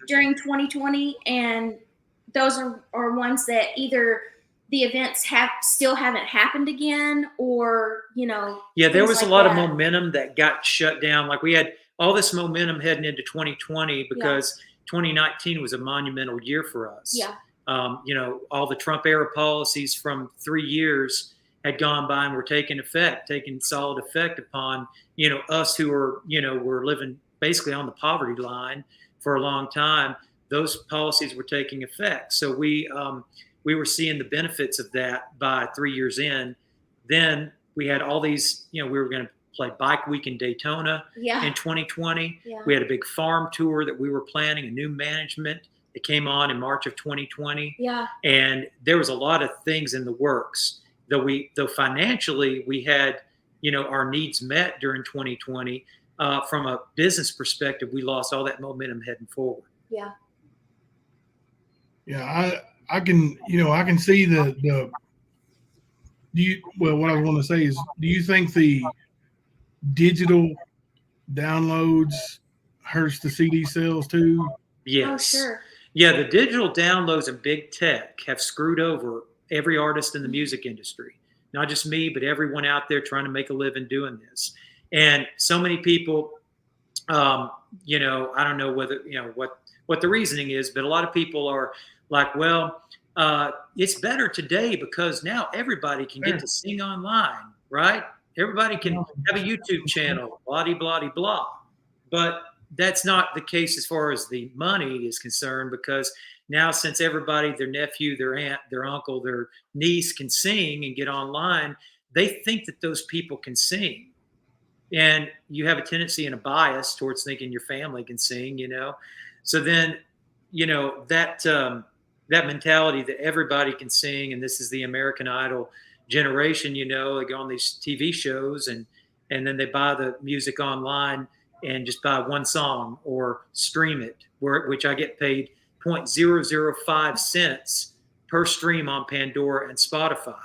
during 2020. And those are ones that either the events still haven't happened again, or, Yeah, there was a lot of momentum that got shut down. Like we had all this momentum heading into 2020 because 2019 was a monumental year for us. Yeah. All the Trump era policies from 3 years had gone by and were taking solid effect upon, us who are, were living basically on the poverty line for a long time. Those policies were taking effect. So we were seeing the benefits of that by 3 years in. Then we had all these, we were going to play Bike Week in Daytona in 2020. Yeah. We had a big farm tour that we were planning, a new management that came on in March of 2020. Yeah. And there was a lot of things in the works. though financially we had, our needs met during 2020, from a business perspective, we lost all that momentum heading forward. Yeah. Yeah, I can see the what I was going to say is, do you think the digital downloads hurts the CD sales too? Yes. Oh, sure. Yeah, the digital downloads and big tech have screwed over every artist in the music industry. Not just me, but everyone out there trying to make a living doing this. And so many people, I don't know whether, what the reasoning is, but a lot of people are like, well, it's better today because now everybody can get to sing online, right? Everybody can have a YouTube channel, blah, blah, blah, blah. But that's not the case as far as the money is concerned, because now, since everybody, their nephew, their aunt, their uncle, their niece can sing and get online, they think that those people can sing. And you have a tendency and a bias towards thinking your family can sing, So then, that mentality that everybody can sing, and this is the American Idol generation, they go on these TV shows and then they buy the music online and just buy one song or stream it, which I get paid 0.005 cents per stream on Pandora and Spotify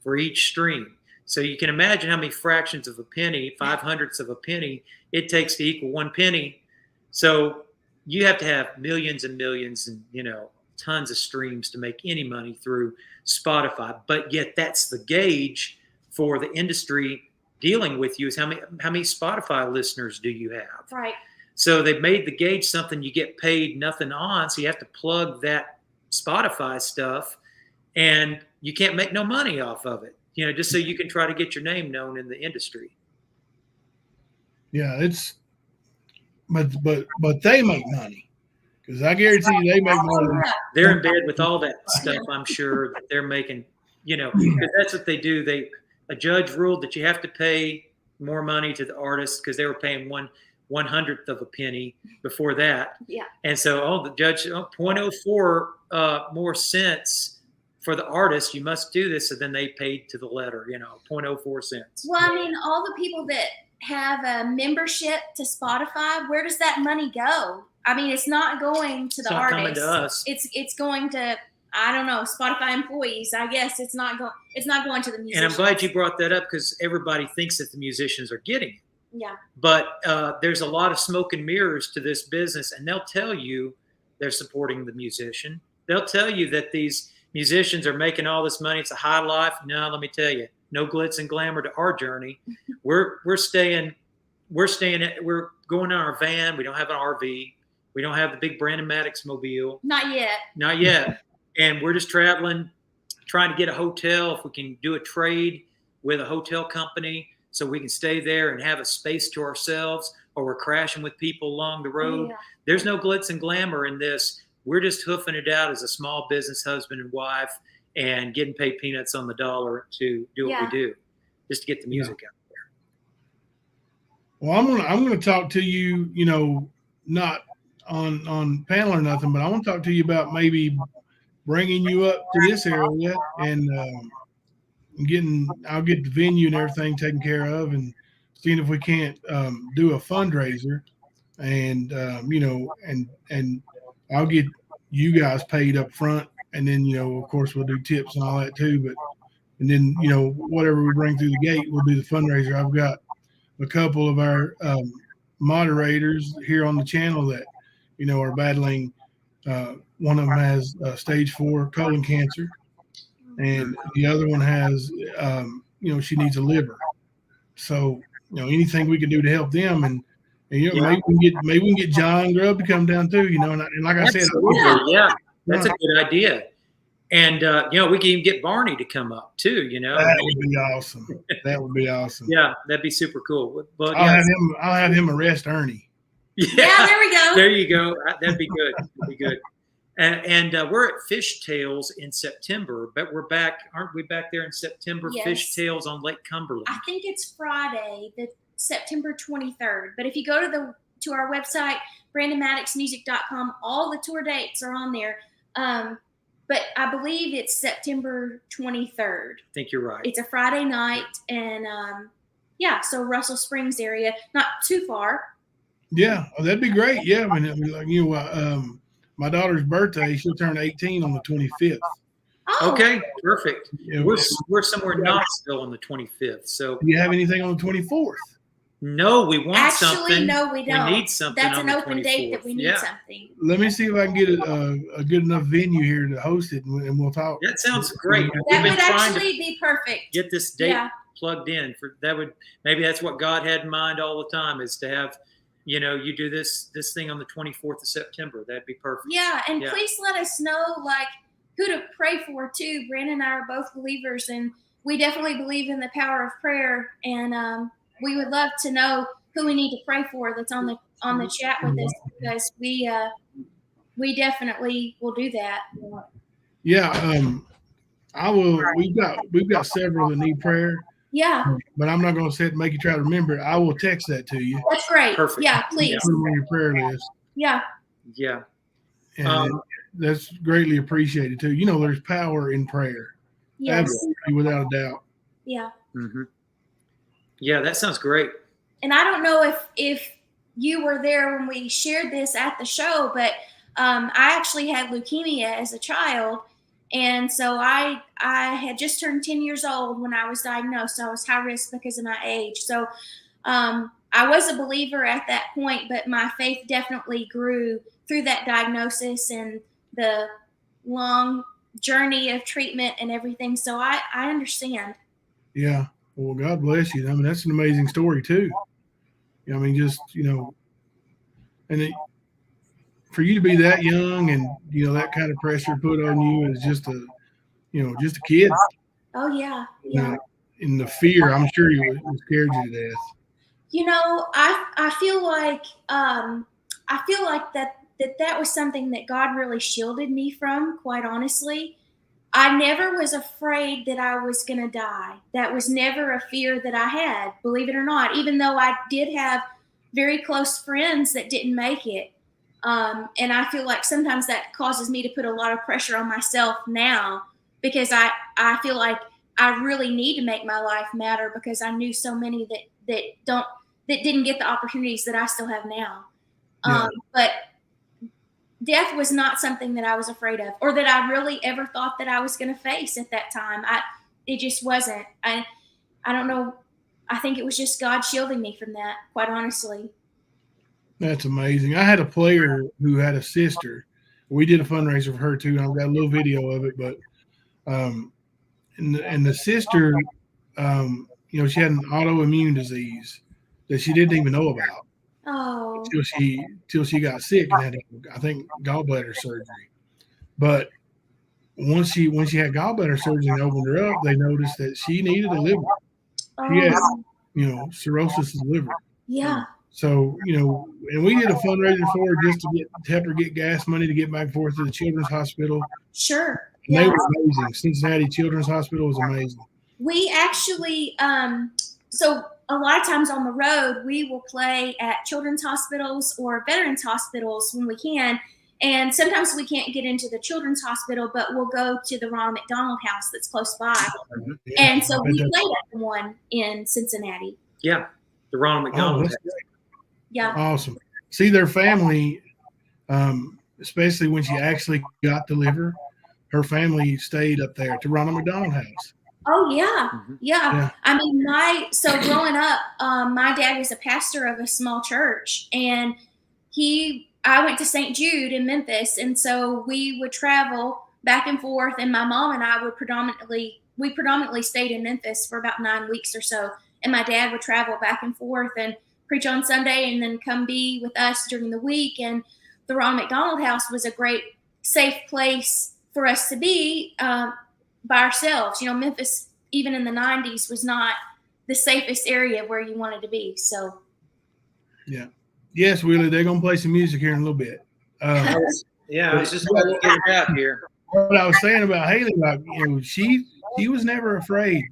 for each stream. So you can imagine how many fractions of a penny, 5/100ths of a penny, it takes to equal 1 penny. So you have to have millions and millions and, tons of streams to make any money through Spotify. But yet that's the gauge for the industry dealing with you, is how many Spotify listeners do you have? Right. So they've made the gauge something you get paid nothing on. So you have to plug that Spotify stuff, and you can't make no money off of it, just so you can try to get your name known in the industry. Yeah, but they make money, because I guarantee you they make money. They're in bed with all that stuff. I'm sure that they're making, because that's what they do. A judge ruled that you have to pay more money to the artist because they were paying 1/100th of a penny before that. Yeah. And so, the judge, 0.04 more cents for the artist, you must do this. So then they paid to the letter, 0.04 cents. Well, I mean, all the people that have a membership to Spotify, where does that money go? I mean, it's not going to the artist. Coming to us. It's going to, I don't know, Spotify employees. I guess it's not going to the musicians. And I'm glad you brought that up, because everybody thinks that the musicians are getting it. Yeah. But there's a lot of smoke and mirrors to this business, and they'll tell you they're supporting the musician. They'll tell you that these musicians are making all this money. It's a high life. No, let me tell you, no glitz and glamour to our journey. We're going in our van. We don't have an RV. We don't have the big Brandon Maddox mobile. Not yet. And we're just traveling, trying to get a hotel. If we can do a trade with a hotel company so we can stay there and have a space to ourselves, or we're crashing with people along the road. Yeah. There's no glitz and glamour in this. We're just hoofing it out as a small business husband and wife, and getting paid peanuts on the dollar to do what we do, just to get the music out there. Well, I'm gonna talk to you, not on panel or nothing, but I want to talk to you about maybe bringing you up to this area and I'll get the venue and everything taken care of, and seeing if we can't do a fundraiser, and and I'll get you guys paid up front, and then of course we'll do tips and all that too, and then whatever we bring through the gate, we'll do the fundraiser. I've got a couple of our moderators here on the channel that are battling. One of them has stage 4 colon cancer, and the other one has she needs a liver. So anything we can do to help them, and maybe we can get John Grubb to come down too. And like I said, that's a good idea. And we can even get Barney to come up too. That would be awesome. That would be awesome. Yeah, that'd be super cool. But I'll have him arrest Ernie. Yeah, there we go. There you go. That'd be good. That'd be good. And we're at Fishtails in September, but we're back. Aren't we back there in September? Yes. Fishtails on Lake Cumberland. I think it's Friday, the September 23rd. But if you go to our website, brandonmaddoxmusic.com, all the tour dates are on there. but I believe it's September 23rd. I think you're right. It's a Friday night, and so Russell Springs area, not too far. Yeah, that'd be great. Yeah, I mean, like my daughter's birthday, she'll turn 18 on the 25th. Oh. Okay, perfect. Yeah, We're somewhere in Knoxville on the 25th. So do you have anything on the 24th? No, we want something. Actually, no, we don't. We need something. That's on an the open 24th. date that we need something. Let me see if I can get a good enough venue here to host it, and we'll talk. That sounds great. That would actually be perfect. Get this date plugged in for that. Maybe that's what God had in mind all the time, is to have, you do this thing on the 24th of September. That'd be perfect. Yeah, and please let us know who to pray for too. Brandon and I are both believers, and we definitely believe in the power of prayer. And we would love to know who we need to pray for that's on the chat with us, because we definitely will do that. Yeah, I will. We've got several that need prayer. Yeah, but I'm not going to sit and make you try to remember it. I will text that to you. That's great. Perfect. Yeah, please. Put them on your prayer list. Yeah. Yeah. And that's greatly appreciated too. There's power in prayer. Yes. Absolutely, without a doubt. Yeah. Mm-hmm. Yeah, that sounds great. And I don't know if you were there when we shared this at the show, but I actually had leukemia as a child. And so I had just turned 10 years old when I was diagnosed. I was high risk because of my age. So I was a believer at that point, but my faith definitely grew through that diagnosis and the long journey of treatment and everything. So I understand. Yeah. Well, God bless you. I mean, that's an amazing story too. I mean, just, and for you to be that young and, that kind of pressure put on you as just a kid. Oh, yeah. Yeah. In the fear, I'm sure it scared you to death. I feel like that was something that God really shielded me from, quite honestly. I never was afraid that I was going to die. That was never a fear that I had, believe it or not, even though I did have very close friends that didn't make it. And I feel like sometimes that causes me to put a lot of pressure on myself now, because I feel like I really need to make my life matter, because I knew so many that didn't get the opportunities that I still have now. But death was not something that I was afraid of, or that I really ever thought that I was going to face at that time. It just wasn't. I don't know. I think it was just God shielding me from that, quite honestly. That's amazing. I had a player who had a sister. We did a fundraiser for her too, and I've got a little video of it. But and the sister, she had an autoimmune disease that she didn't even know about. Oh. Till she got sick and had, I think, gallbladder surgery. But once she had gallbladder surgery and opened her up, they noticed that she needed a liver. She had, cirrhosis of the liver. Yeah. So, and we did a fundraiser for her just to help her get gas money to get back and forth to the Children's Hospital. Sure. And they were amazing. Cincinnati Children's Hospital was amazing. We actually, so a lot of times on the road, we will play at children's hospitals or veterans hospitals when we can. And sometimes we can't get into the children's hospital, but we'll go to the Ronald McDonald House that's close by. Yeah, and so we played at the one in Cincinnati. Yeah, the Ronald McDonald House. Yeah. Awesome. See, their family, especially when she actually got the liver, her family stayed up there at the Ronald McDonald House. Oh, yeah. Yeah. I mean, growing up, my dad was a pastor of a small church, and I went to St. Jude in Memphis. And so we would travel back and forth, and my mom and I would predominantly stayed in Memphis for about 9 weeks or so. And my dad would travel back and forth and preach on Sunday and then come be with us during the week. And the Ronald McDonald House was a great, safe place for us to be by ourselves. Memphis, even in the 90s, was not the safest area where you wanted to be. So, yeah. Yes, Willie, they're going to play some music here in a little bit. I was just about to get it out here. What I was saying about Haley, she was never afraid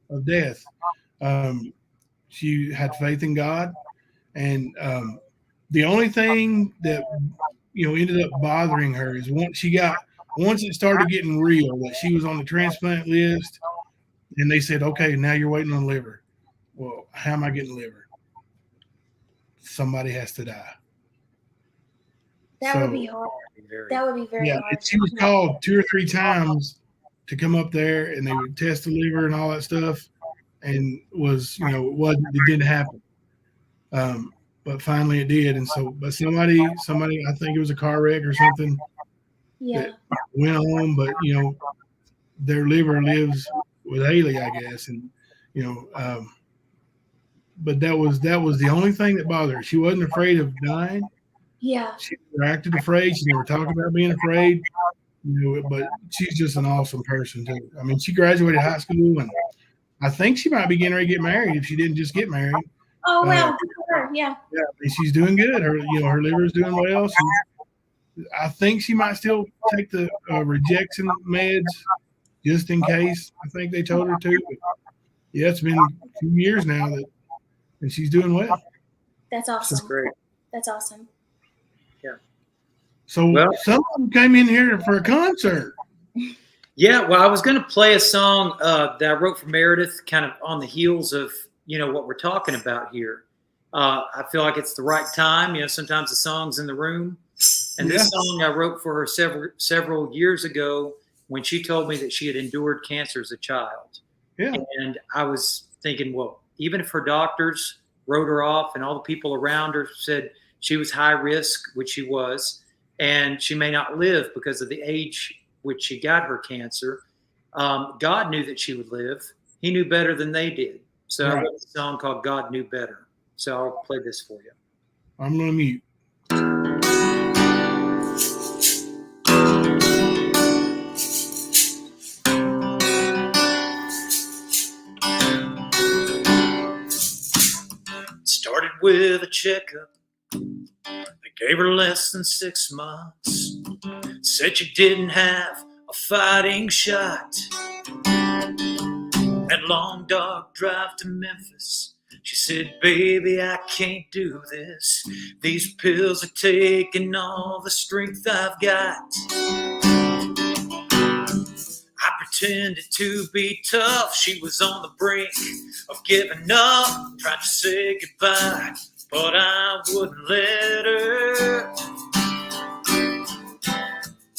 of death. She had faith in God, and the only thing that ended up bothering her is once once it started getting real that she was on the transplant list, and they said, okay, now you're waiting on liver. Well, how am I getting liver? Somebody has to die. That would be hard. That would be very hard. And she was called 2 or 3 times to come up there, and they would test the liver and all that stuff, and it didn't happen. But finally it did, and so but somebody, I think it was a car wreck or something, that went on, but their liver lives with Haley, I guess, and but that was the only thing that bothered her. She wasn't afraid of dying. Yeah. She never acted afraid. She never talked about being afraid. But she's just an awesome person too. I mean, she graduated high school, and I think she might be getting ready to get married if she didn't just get married. Oh wow, good for her. Yeah. Yeah, I mean, she's doing good. Her liver's doing well. I think she might still take the rejection meds just in case. I think they told her to. But yeah, it's been a few years now and she's doing well. That's awesome. That's great. That's awesome. Yeah. So someone came in here for a concert. Yeah, well, I was going to play a song that I wrote for Meredith, kind of on the heels of what we're talking about here. I feel like it's the right time. Sometimes the song's in the room, and this song I wrote for her several years ago when she told me that she had endured cancer as a child. Yeah, and I was thinking, well, even if her doctors wrote her off and all the people around her said she was high risk, which she was, and she may not live because of the age which she got her cancer, God knew that she would live. He knew better than they did. So I wrote a song called God Knew Better. So I'll play this for you. I'm going to mute. Started with a checkup. They gave her less than 6 months. Said she didn't have a fighting shot. That long dark drive to Memphis, she said, baby, I can't do this. These pills are taking all the strength I've got. I pretended to be tough. She was on the brink of giving up, tried to say goodbye, but I wouldn't let her.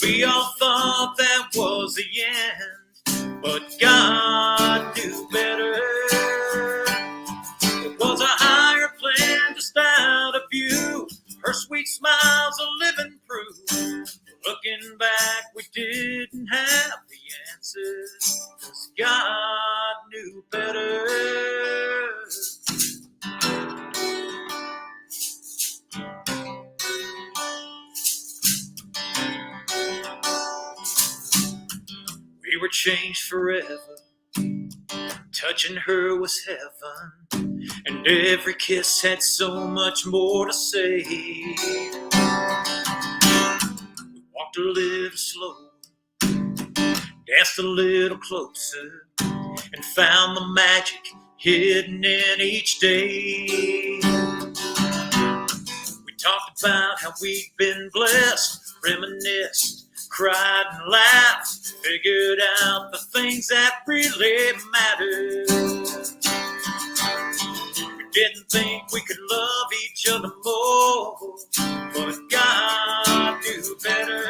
We all thought that was the end, but God knew better. It was a higher plan just out of view. Her sweet smile's a living proof. Looking back, we didn't have the answers, 'cause God knew better. We were changed forever. Touching her was heaven, and every kiss had so much more to say. We walked a little slower, danced a little closer, and found the magic hidden in each day. We talked about how we'd been blessed, reminisced, cried and laughed, figured out the things that really mattered. We didn't think we could love each other more, but God knew better.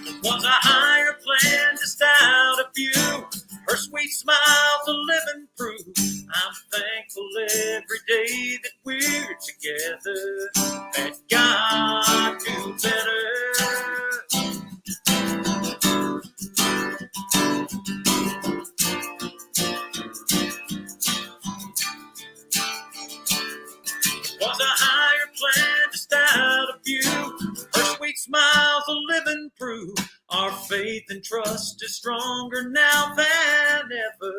It was a higher plan just out of view. Her sweet smile's a living proof. I'm thankful every day that we're together, that God knew better. It was a higher plan just out of view. Her sweet smile's a living proof. Our faith and trust is stronger now than ever.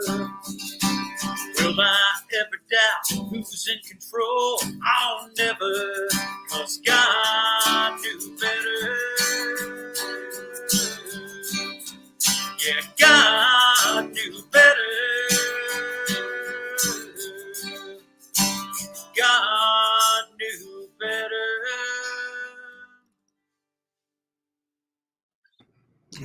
Will I ever doubt who's in control? I'll never, 'cause God knew better. Yeah, God knew better. God knew better.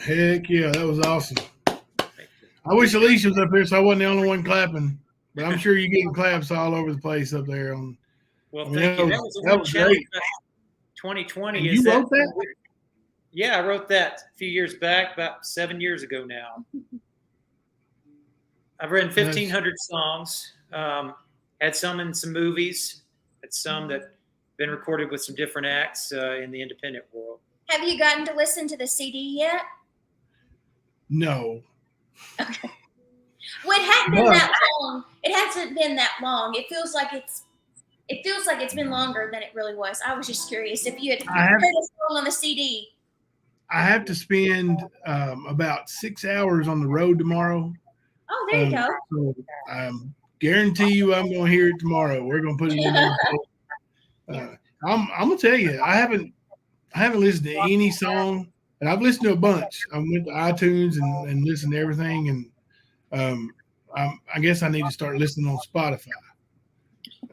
Heck yeah, that was awesome. I wish Alicia was up here so I wasn't the only one clapping, but I'm sure you're getting claps all over the place up there. Well, thank you. That was that was great. 2020. And you wrote that? Yeah, I wrote that a few years back, about 7 years ago now. I've written 1,500 songs. Had some in some movies. Had some that been recorded with some different acts in the independent world. Have you gotten to listen to the CD yet? No. Okay. Well, it hadn't been that long. It hasn't been that long. It feels like it's been longer than it really was. I was just curious if you had heard a song on the CD. I have to spend about 6 hours on the road tomorrow. Oh, there you go. So I guarantee you I'm going to hear it tomorrow. We're going to put it in there. I'm going to tell you, I haven't listened to any song, and I've listened to a bunch. I went to iTunes and listened to everything, and I guess I need to start listening on Spotify.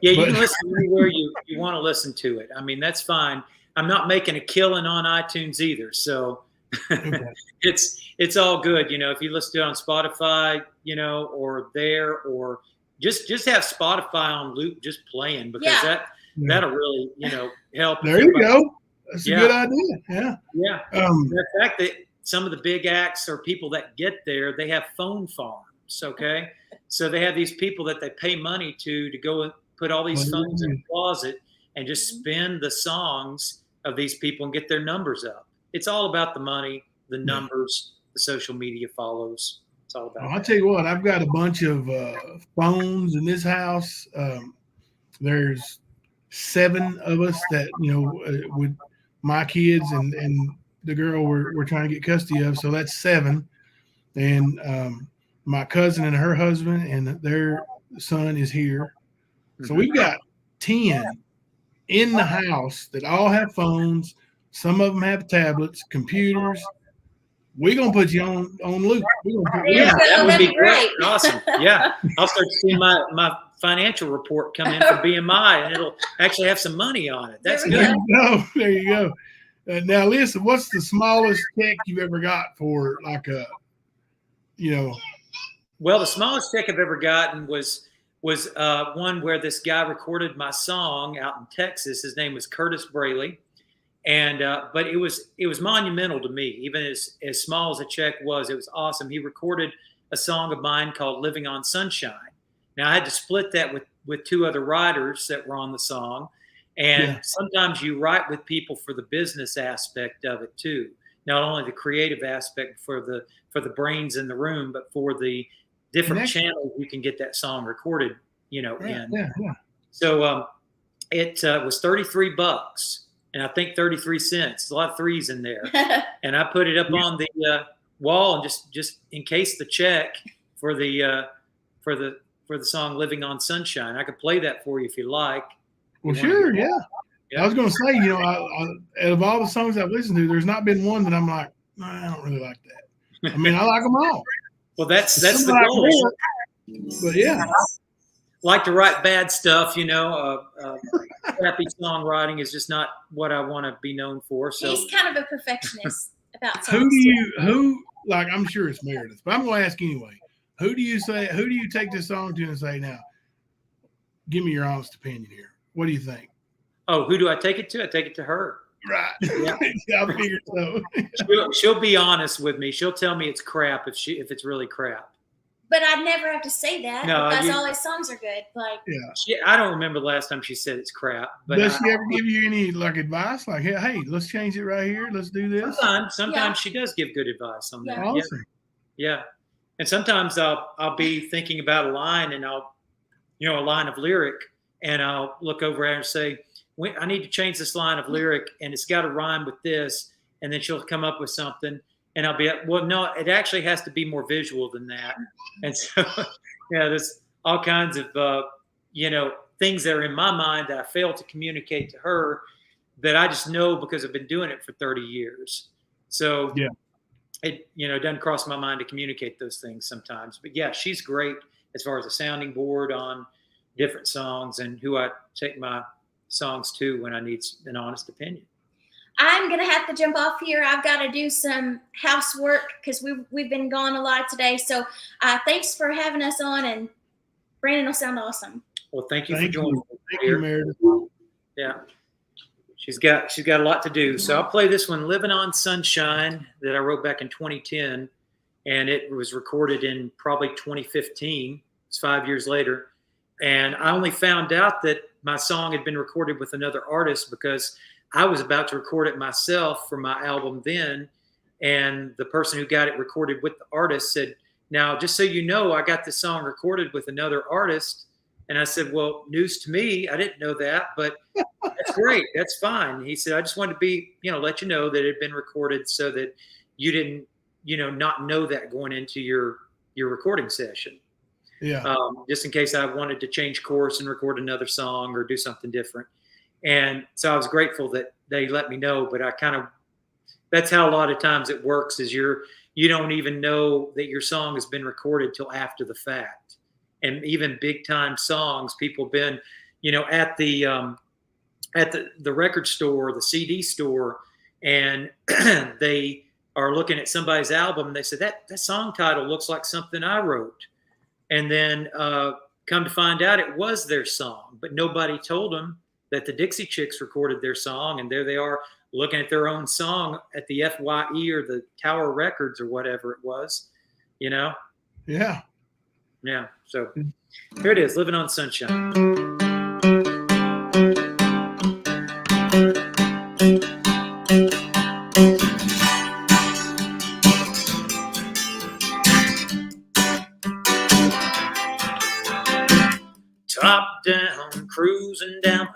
Yeah, you can listen anywhere you want to listen to it. I mean, that's fine. I'm not making a killing on iTunes either, so okay. It's all good. You know, if you listen to it on Spotify, you know, or there, or just have Spotify on loop, just playing, because that'll really, you know, help. There you go. That's a good idea. Yeah. Yeah. The fact that some of the big acts or people that get there, they have phone farms. Okay. So they have these people that they pay money to go and put all these phones in the closet and just spin the songs of these people and get their numbers up. It's all about the money, the numbers, the social media follows. It's all about I'll tell you what, I've got a bunch of phones in this house. There's 7 of us that, you know, with my kids and the girl we're trying to get custody of. So that's 7. And my cousin and her husband and their son is here. So we've got 10 in the house that all have phones. Some of them have tablets, computers. We're going to put you on loop. That would be great. Awesome. Yeah. I'll start seeing my financial report come in from BMI, and it'll actually have some money on it. That's good. There you go. Now, listen, what's the smallest check you've ever got for like a, you know? Well, the smallest check I've ever gotten was one where this guy recorded my song out in Texas. His name was Curtis Braley. And but it was monumental to me, even as small as the check was. It was awesome. He recorded a song of mine called "Living on Sunshine." Now I had to split that with 2 other writers that were on the song, and sometimes you write with people for the business aspect of it too, not only the creative aspect for the brains in the room, but for the different channels you can get that song recorded, you know, in. So it was $33. And I think 33 cents. A lot of threes in there. And I put it up on the wall, and just encased the check for the song "Living on Sunshine." I could play that for you if you like. Well, sure, yeah. I was going to say, you know, out of all the songs I've listened to, there's not been one that I'm like, no, I don't really like that. I mean, I like them all. Well, that's the goal. But yeah. Like to write bad stuff, you know. Crappy songwriting is just not what I want to be known for. So he's kind of a perfectionist about songs. Like, I'm sure it's Meredith, but I'm going to ask anyway. Who do you take this song to and say, now, give me your honest opinion here. What do you think? Oh, who do I take it to? I take it to her. Right. Yeah. I figured so. she'll be honest with me. She'll tell me it's crap if it's really crap. But I'd never have to say that because all his songs are good. Like, I don't remember the last time she said it's crap. But does she ever give you any like advice? Like, hey, let's change it right here. Let's do this. Sometimes she does give good advice on that. Awesome. Yeah. And sometimes I'll be thinking about a line, and a line of lyric, and I'll look over at her and say, I need to change this line of lyric, and it's got to rhyme with this. And then she'll come up with something. And I'll be like, well, no, it actually has to be more visual than that. And so, there's all kinds of, things that are in my mind that I fail to communicate to her that I just know because I've been doing it for 30 years. So, it, doesn't cross my mind to communicate those things sometimes. But, she's great as far as a sounding board on different songs and who I take my songs to when I need an honest opinion. I'm gonna have to jump off here. I've got to do some housework because we've been gone a lot today. So thanks for having us on, and Brandon will sound awesome. Well, thank you for joining us. Thank you, Meredith. Yeah. She's got a lot to do. So I'll play this one, Living on Sunshine, that I wrote back in 2010. And it was recorded in probably 2015. It's 5 years later. And I only found out that my song had been recorded with another artist because I was about to record it myself for my album then. And the person who got it recorded with the artist said, now, just so you know, I got this song recorded with another artist. And I said, well, news to me. I didn't know that, but that's great. That's fine. He said, I just wanted to be, let you know that it had been recorded so that you didn't, not know that going into your recording session. Yeah. Just in case I wanted to change course and record another song or do something different. And so I was grateful that they let me know, but that's how a lot of times it works is you don't even know that your song has been recorded till after the fact. And even big time songs, people have been, at the record store, the CD store, and they are looking at somebody's album. And they said that song title looks like something I wrote. And then come to find out it was their song, but nobody told them that the Dixie Chicks recorded their song. And there they are looking at their own song at the FYE or the Tower Records or whatever it was, Yeah. Yeah. So here it is, Living on Sunshine. Top down, cruising down the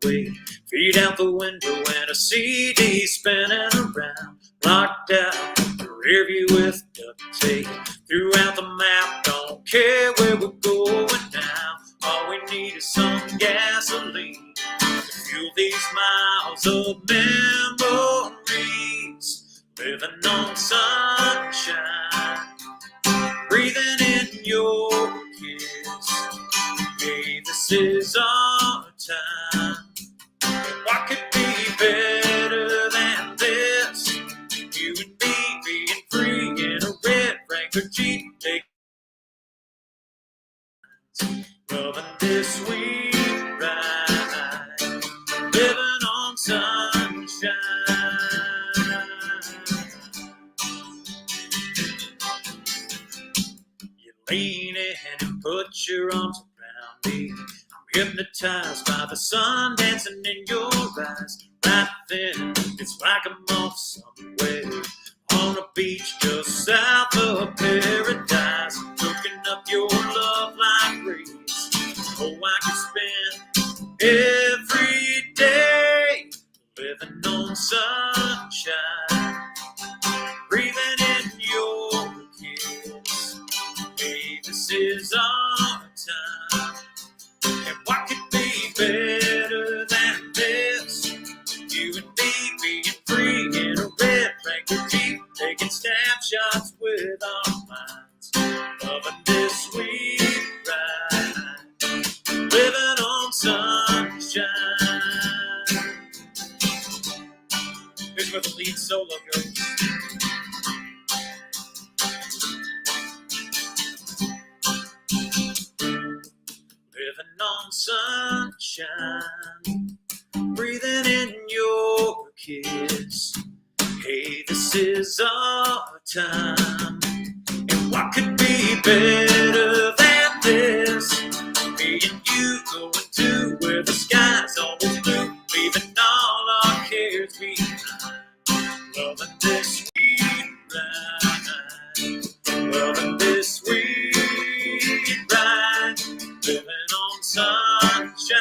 highway, feet out the window and a CD spinning around. Locked out the rear view with duct tape. Throughout the map, don't care where we're going now. All we need is some gasoline to fuel these miles of memories. Living on sunshine, breathing in your kiss. Hey, this is our time. What could be better than this? You and me being free in a red Wrangler Jeep, loving this sweet ride, living on sunshine. You lean in and put your arms around me. I'm hypnotized by the sun dancing in your eyes. Right then, it's like I'm off somewhere on a beach just south of paradise, cooking up your love like breeze. Oh, I could spend every day living on sunshine, breathing in your kiss. Hey, this is our time, and what could be better than this? You and me being free in a red Wrangler Jeep, taking snapshots with our minds, loving this sweet ride, living on sunshine. Here's where the lead solo goes. Living on sunshine, breathing in your kiss. Hey, this is our time, and what could be better than this? Me and you going to where the sky's always blue, leaving all our cares behind. Loving this sweet ride, loving this sweet ride, living on sunshine.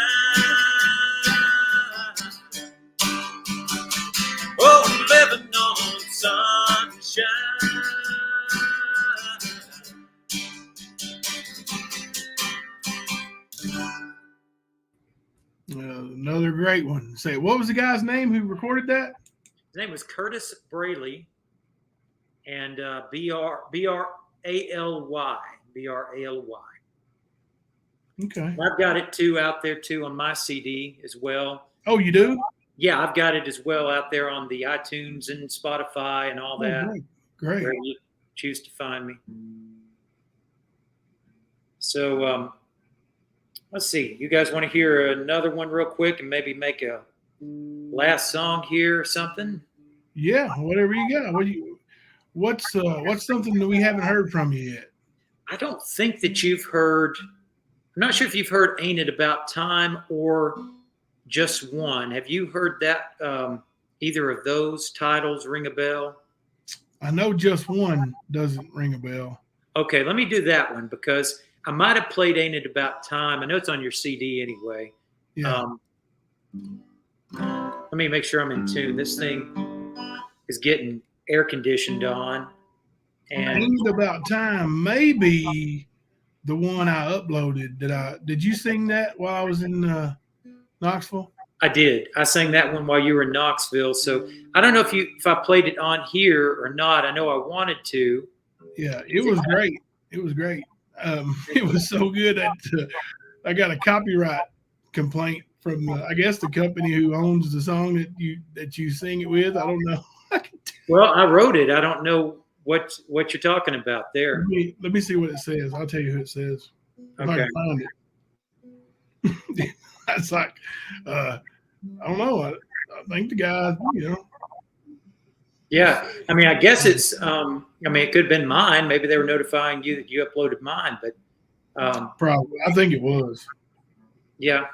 Oh, living on sunshine. Another great one. Say, what was the guy's name who recorded that? His name was Curtis Braley, and B-R-A-L-Y. Okay. I've got it too out there too on my CD as well. Oh, you do? Yeah, I've got it as well out there on the iTunes and Spotify and all that. Great. Where you choose to find me. So let's see. You guys want to hear another one real quick and maybe make a last song here or something? Yeah, whatever you got. What's something that we haven't heard from you yet? I don't think that you've heard. I'm not sure if you've heard "Ain't It About Time" or "Just One." Have you heard that? Either of those titles ring a bell? I know "Just One" doesn't ring a bell. Okay, let me do that one because I might have played "Ain't It About Time." I know it's on your CD anyway. Yeah. Let me make sure I'm in tune. This thing is getting air conditioned on. And "Ain't It About Time" maybe the one I uploaded. Did you sing that while I was in Knoxville? I did. I sang that one while you were in Knoxville. So I don't know if I played it on here or not. I know I wanted to. Yeah, it was great. It was great. It was so good that I got a copyright complaint from I guess the company who owns the song that you sing it with. I don't know. Well, I wrote it. I don't know what you're talking about there. Let me see what it says. I'll tell you who it says. If I Okay. can find it. That's like I don't know. I think the guy, Yeah. I mean, I guess it's it could have been mine. Maybe they were notifying you that you uploaded mine, but probably. I think it was. Yeah.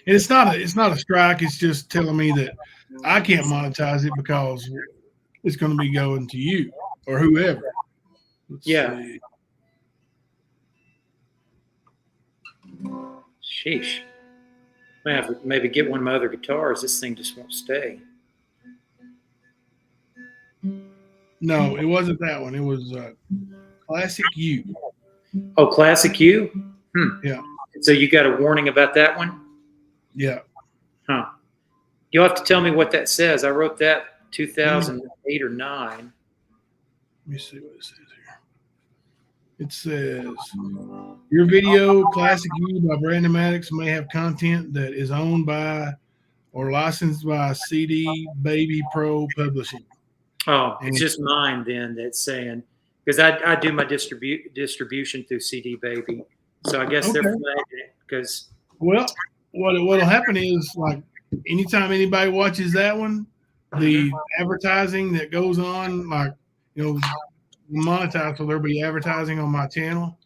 And it's not a strike. It's just telling me that I can't monetize it because it's going to be going to you or whoever. Let's see. Sheesh. I have to maybe get one of my other guitars. This thing just won't stay. No, it wasn't that one. It was Classic U. Oh, Classic U? Yeah. So you got a warning about that one? Yeah. Huh. You'll have to tell me what that says. I wrote that 2008 or 9. Let me see what it says here. It says, your video, Classic U by Brandon Maddox, may have content that is owned by or licensed by CD Baby Pro Publishing. Oh, it's just mine then that's saying, because I do my distribution through CD Baby. So I guess they're flagging it because. Well, what'll happen is, like, anytime anybody watches that one, the advertising that goes on, like, monetize, so there'll be advertising on my channel.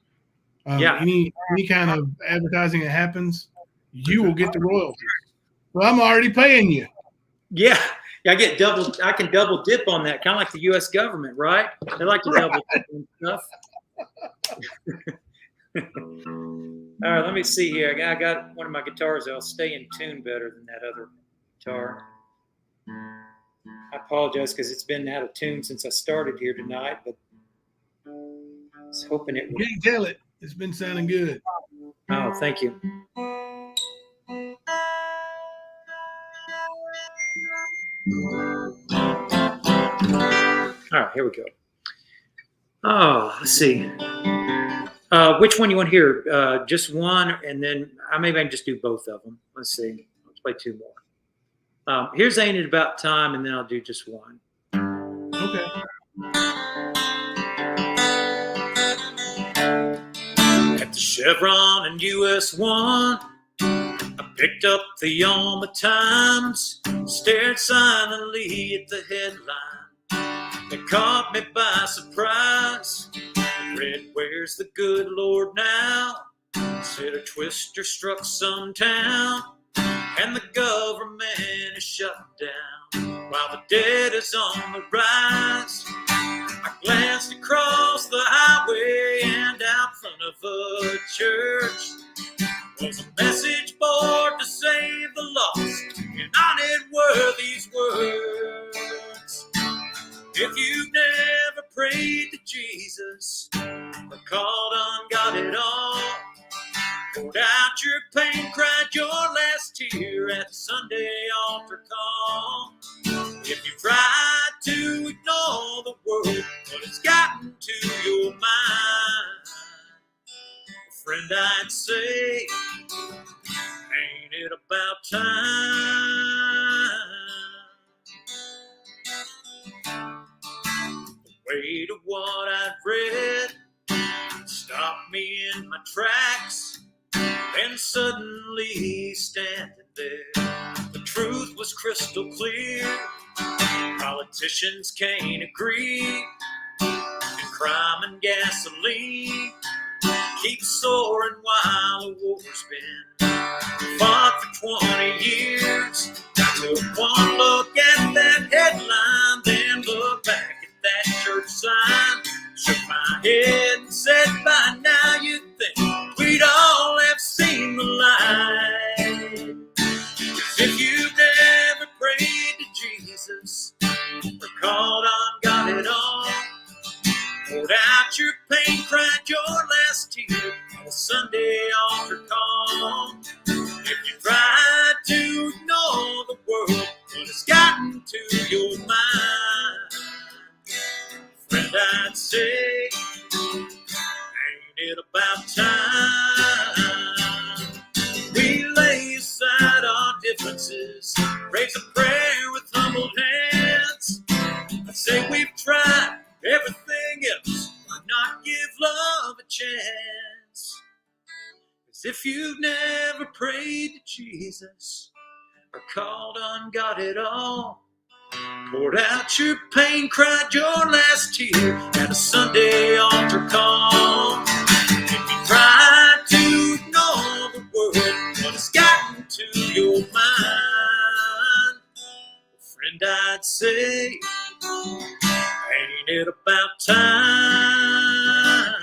Any kind of advertising that happens, you will get the royalties. Well, I'm already paying you. Yeah, I can double dip on that, kind of like the U.S. government, right? They like to double dip on stuff. All right, let me see here. I got one of my guitars that'll stay in tune better than that other guitar. I apologize because it's been out of tune since I started here tonight, but I was hoping it would. You can't tell it. It's been sounding good. Oh, thank you. All right, here we go. Oh, let's see. Which one you want to hear? Just one, and then maybe I can just do both of them. Let's see. Let's play two more. Here's Ain't It About Time, and then I'll do just one. Okay. At the Chevron and US 1, I picked up the Yalma Times, stared silently at the headline. It caught me by surprise. Read, where's the good Lord now? Said a twister struck some town, and the government is shut down, while the dead is on the rise. I glanced across the highway, and out front of a church was a message board to save the lost, and on it were these words: if you've never prayed to Jesus or called on God at all, poured out your pain, cried your last tear at the Sunday altar call, if you tried to ignore the world, but it's gotten to your mind, friend, I'd say, ain't it about time? my tracks. Then suddenly standing there, the truth was crystal clear. Politicians can't agree, and crime and gasoline keep soaring while the war's been fought for 20 years. I took one look at that headline, then looked back at that church sign, shook my head and said, by now you'd think we'd all have seen the light. 'Cause if you've never prayed to Jesus or called on God at all, poured out your pain, cried your last tear on a Sunday altar call, if you tried to ignore the world when it's gotten to your mind, friend, I'd say, ain't it about time we lay aside our differences, raise a prayer with humbled hands? I'd say we've tried everything else, why not give love a chance? 'Cause if you've never prayed to Jesus or called on God at all, poured out your pain, cried your last tear at a Sunday altar call, if you tried to ignore the world when it's gotten to your mind, friend, I'd say, ain't it about time?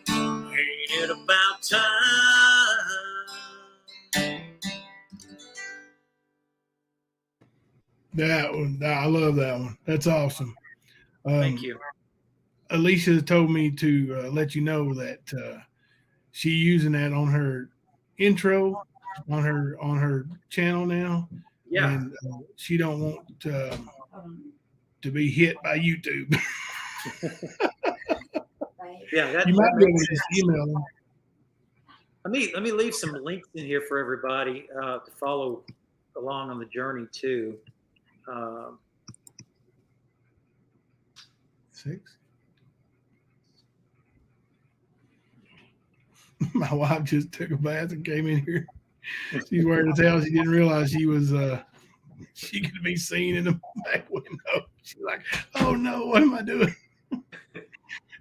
Ain't it about time? That one, I love that one. That's awesome. Thank you. Alicia told me to let you know that she's using that on her intro on her channel now. Yeah. And she don't want to be hit by YouTube. Yeah, that, you might that be able makes to just sense. email them. Let me leave some links in here for everybody to follow along on the journey too. 6. My wife just took a bath and came in here. She's wearing a towel. She didn't realize she was she could be seen in the back window. She's like, "Oh no, what am I doing?"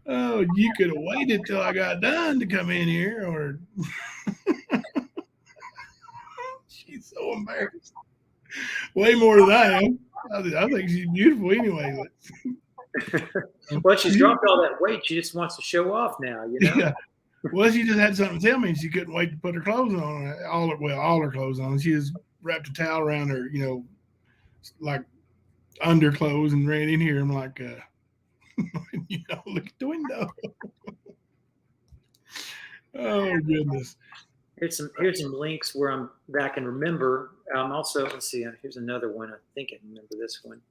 Oh, you could have waited till I got done to come in here, or she's so embarrassed. Way more than I am. I think she's beautiful anyway. Well, she's dropped all that weight. She just wants to show off now, you know? Yeah. Well, she just had something to tell me, and she couldn't wait to put her clothes on. All her clothes on. She just wrapped a towel around her, like underclothes, and ran in here. I'm like, look at the window. Oh goodness. Here's some links where I can remember. Also, let's see. Here's another one. I think I remember this one.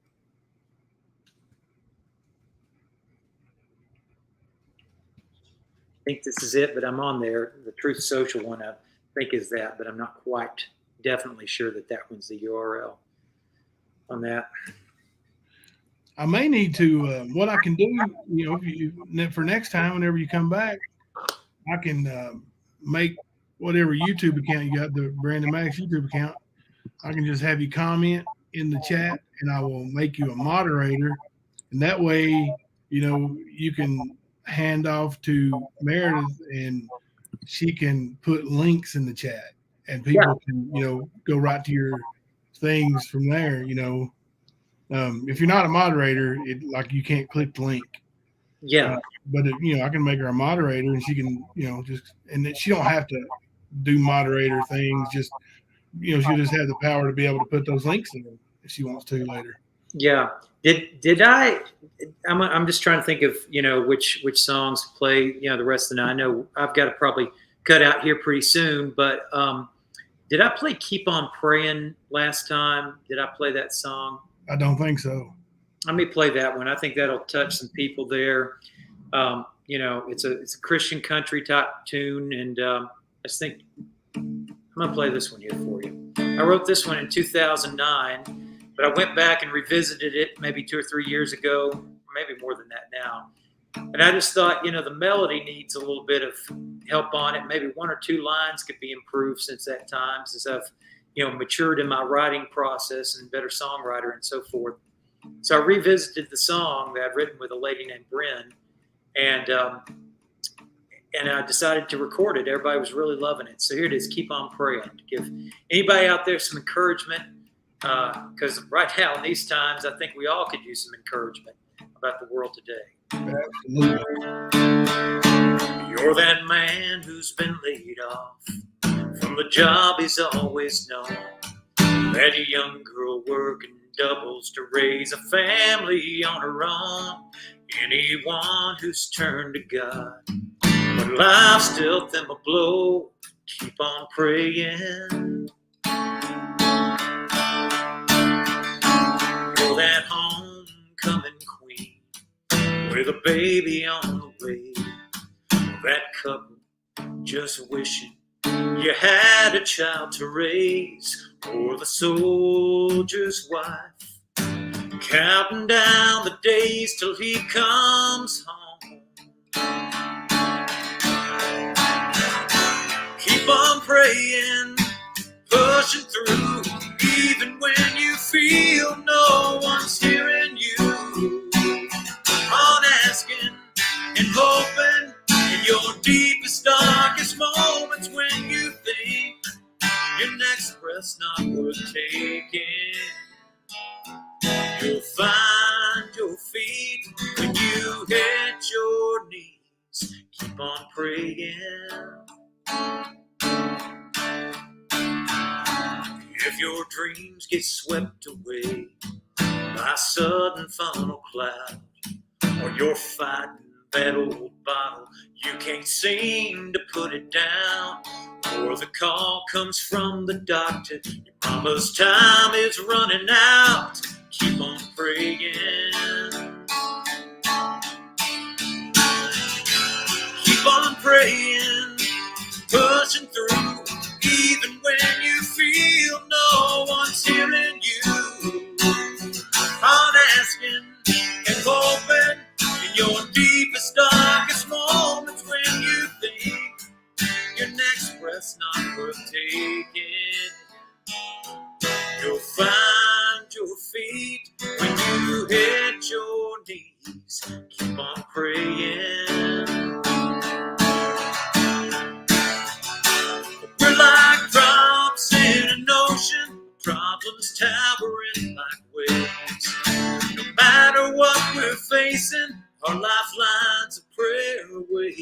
I think this is it, but I'm on there. The Truth Social one, I think, is that, but I'm not quite definitely sure that one's the URL on that. I may need to. What I can do, for next time, whenever you come back, I can make whatever YouTube account you got, the Brandon Maddox YouTube account. I can just have you comment in the chat, and I will make you a moderator, and that way, you can hand off to Meredith, and she can put links in the chat, and people can, go right to your things from there. If you're not a moderator, you can't click the link. Yeah. But I can make her a moderator, and she can, and then she don't have to do moderator things. Just, she'll just have the power to be able to put those links in if she wants to later. Yeah. Did I? I'm just trying to think of which songs to play. The rest of the night. I know I've got to probably cut out here pretty soon. But did I play "Keep on Praying" last time? Did I play that song? I don't think so. Let me play that one. I think that'll touch some people there. It's a Christian country type tune, and I just think I'm gonna play this one here for you. I wrote this one in 2009, but I went back and revisited it maybe 2 or 3 years ago, maybe more than that now. And I just thought, the melody needs a little bit of help on it. Maybe 1 or 2 lines could be improved since that time, since I've, matured in my writing process and better songwriter and so forth. So I revisited the song that I'd written with a lady named Bryn, and I decided to record it. Everybody was really loving it. So here it is, Keep On Praying, to give anybody out there some encouragement, because right now in these times, I think we all could use some encouragement about the world today. Absolutely. You're that man who's been laid off from the job he's always known. That young girl working doubles to raise a family on her own. Anyone who's turned to God, but life's dealt them a blow, keep on praying. You're that homecoming queen with a baby on the way. That couple just wishing you had a child to raise, or the soldier's wife counting down the days till he comes home. Keep on praying, pushing through, even when you feel no one's hearing you. On asking and hoping in your deepest, darkest moments, when you think your next breath's not worth taking, you'll find your feet when you hit your knees. Keep on praying. If your dreams get swept away by a sudden funnel cloud, or you're fighting that old bottle, you can't seem to put it down, or the call comes from the doctor, your mama's time is running out, keep on praying. Keep on praying, pushing through, even when you feel no one's hearing you. On asking and hoping in your deepest, darkest moments, when you think your next breath's not worth taking, you'll find your feet when you hit your knees. Keep on praying. We're like drops in an ocean, problems towering like waves. No matter what we're facing, our lifelines a prayer away.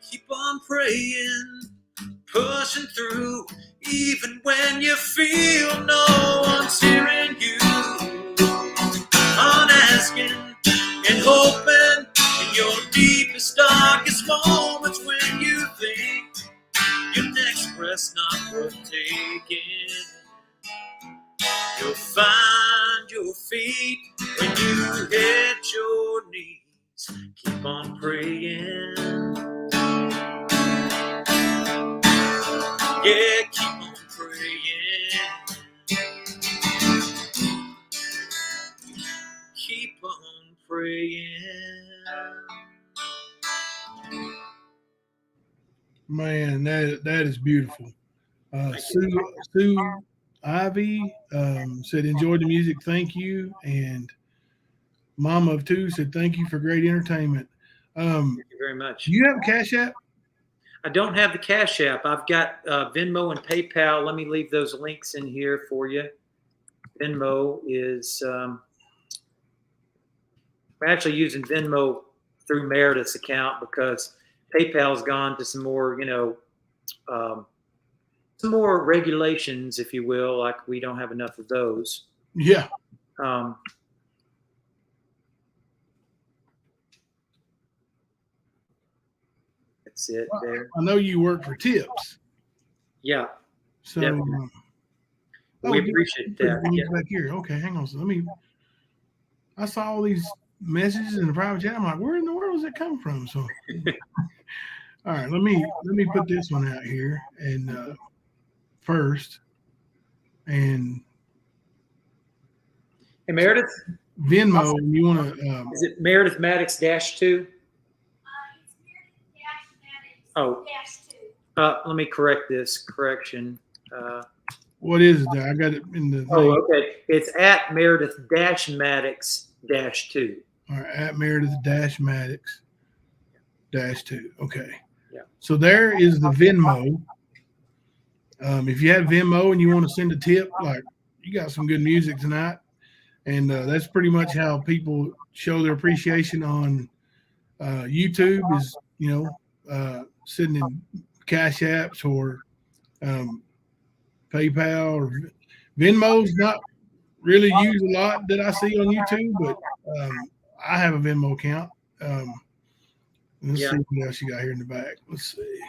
Keep on praying, pushing through, even when you feel no one's hearing you. On asking and hoping in your deepest, darkest moments, when you think your next breath's not worth taking, you'll find your feet when you hit your knees. Keep on praying. Yeah, keep on praying. Keep on praying. Man, that is beautiful. Sue Ivy said, enjoyed the music, thank you. And Mama of Two said, thank you for great entertainment. Thank you very much. Do you have a Cash App? I don't have the Cash App. I've got Venmo and PayPal. Let me leave those links in here for you. Venmo is, we're actually using Venmo through Meredith's account because PayPal's gone to some more, some more regulations, if you will, like we don't have enough of those. Yeah. That's it there. I know you work for tips. Yeah. So we appreciate that. Yeah. Back here. Okay, hang on. So I saw all these messages in the private chat. I'm like, where in the world does it come from? So all right, let me put this one out here and first. And Hey, Meredith? Venmo, and you want to. Is it Meredith Maddox -2? It's Meredith Oh. -2. Let me correct this. Correction. What is it? I got it in the. Oh, okay. It's at Meredith Maddox -2. All right, at Meredith Maddox -2. Okay. Yeah. So there is the Venmo. If you have Venmo and you want to send a tip, like you got some good music tonight, and that's pretty much how people show their appreciation on YouTube is, sending cash apps or PayPal or Venmo's not really used a lot that I see on YouTube, but I have a Venmo account. Let's see what else you got here in the back. Let's see.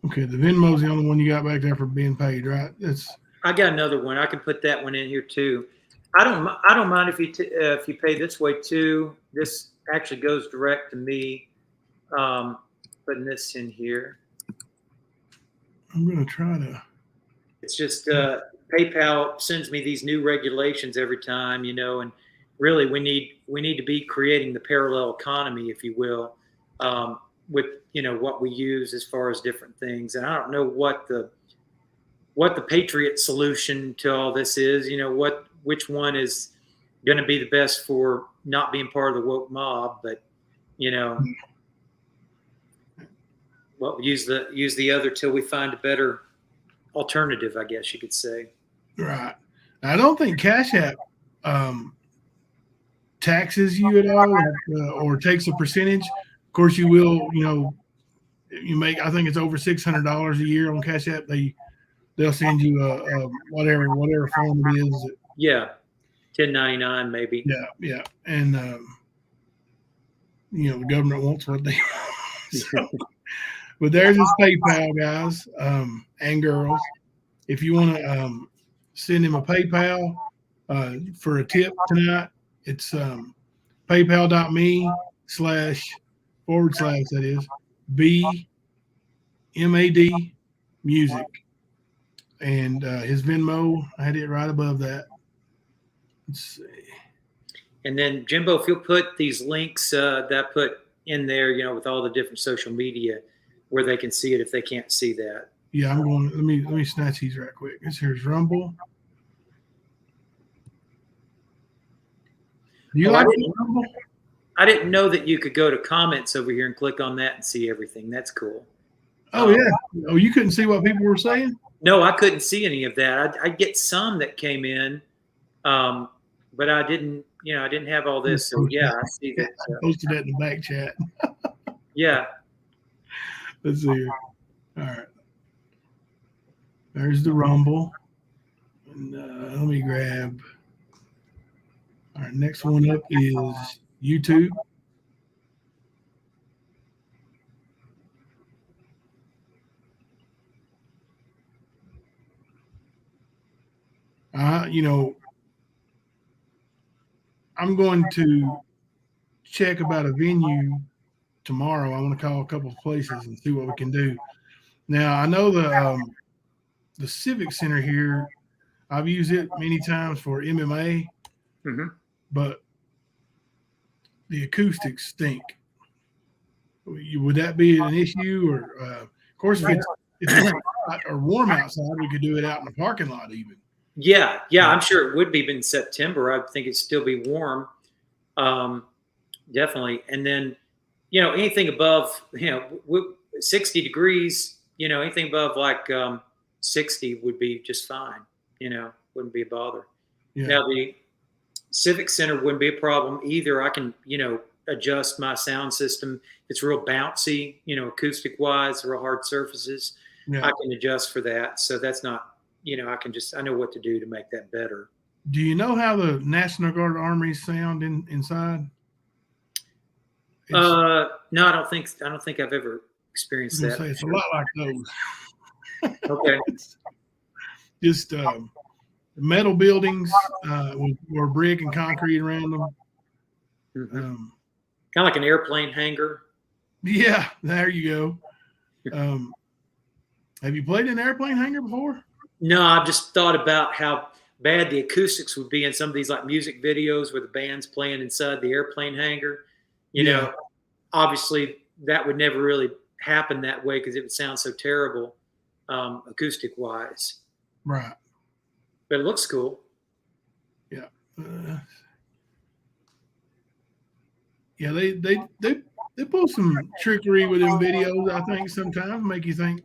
Okay, the Venmo's the only one you got back there for being paid, right? I got another one. I can put that one in here too. I don't mind if you pay this way too. This actually goes direct to me. Putting this in here. I'm gonna try to. It's just PayPal sends me these new regulations every time, and really we need to be creating the parallel economy, if you will, with what we use as far as different things. And I don't know what the Patriot solution to all this is. Which one is going to be the best for not being part of the woke mob, but well, use the other till we find a better alternative, I guess you could say. Right. I don't think Cash App taxes you at all or takes a percentage. Of course, you will. You make. I think it's over $600 a year on Cash App. They'll send you a whatever form it is. Yeah, 1099 maybe. Yeah, and the government wants what they want. So, but there's this PayPal, guys and girls. If you want to send him a PayPal for a tip tonight, it's paypal.me// that is BMAD music. And his Venmo, I had it right above that. Let's see. And then Jimbo, if you'll put these links that I put in there, with all the different social media where they can see it if they can't see that. Yeah, I'm going. Let me snatch these right quick. Here's Rumble. Do you like Rumble? I didn't know that you could go to comments over here and click on that and see everything. That's cool. Oh yeah. Oh, you couldn't see what people were saying? No, I couldn't see any of that. I get some that came in, but I didn't. I didn't have all this. So yeah, I see that. I posted that in the back chat. Yeah. Let's see here. All right. There's the Rumble. And let me grab. All right. Next one up is YouTube. I'm going to check about a venue tomorrow. I want to call a couple of places and see what we can do. Now, I know the Civic Center here, I've used it many times for MMA, but the acoustics stink. Would that be an issue? Or, of course, if it's hot or warm outside, we could do it out in the parking lot even. Yeah, I'm sure it would be in September. I think it'd still be warm, definitely. And then, anything above, 60 degrees, anything above like 60 would be just fine. Wouldn't be a bother. Yeah. Now the Civic Center wouldn't be a problem either. I can, adjust my sound system. It's real bouncy, acoustic wise, real hard surfaces. Yeah. I can adjust for that. So that's not. I know what to do to make that better. Do you know how the National Guard armories sound inside? No, I don't think I've ever experienced that. It's a lot like those. Okay. Just metal buildings with brick and concrete around them. Kind of like an airplane hangar. Yeah, there you go. Have you played an airplane hangar before? No, I've just thought about how bad the acoustics would be in some of these like music videos where the band's playing inside the airplane hangar. You know, obviously that would never really happen that way because it would sound so terrible acoustic wise. Right. But it looks cool. Yeah. Yeah, they pull some trickery with them videos, I think, sometimes make you think.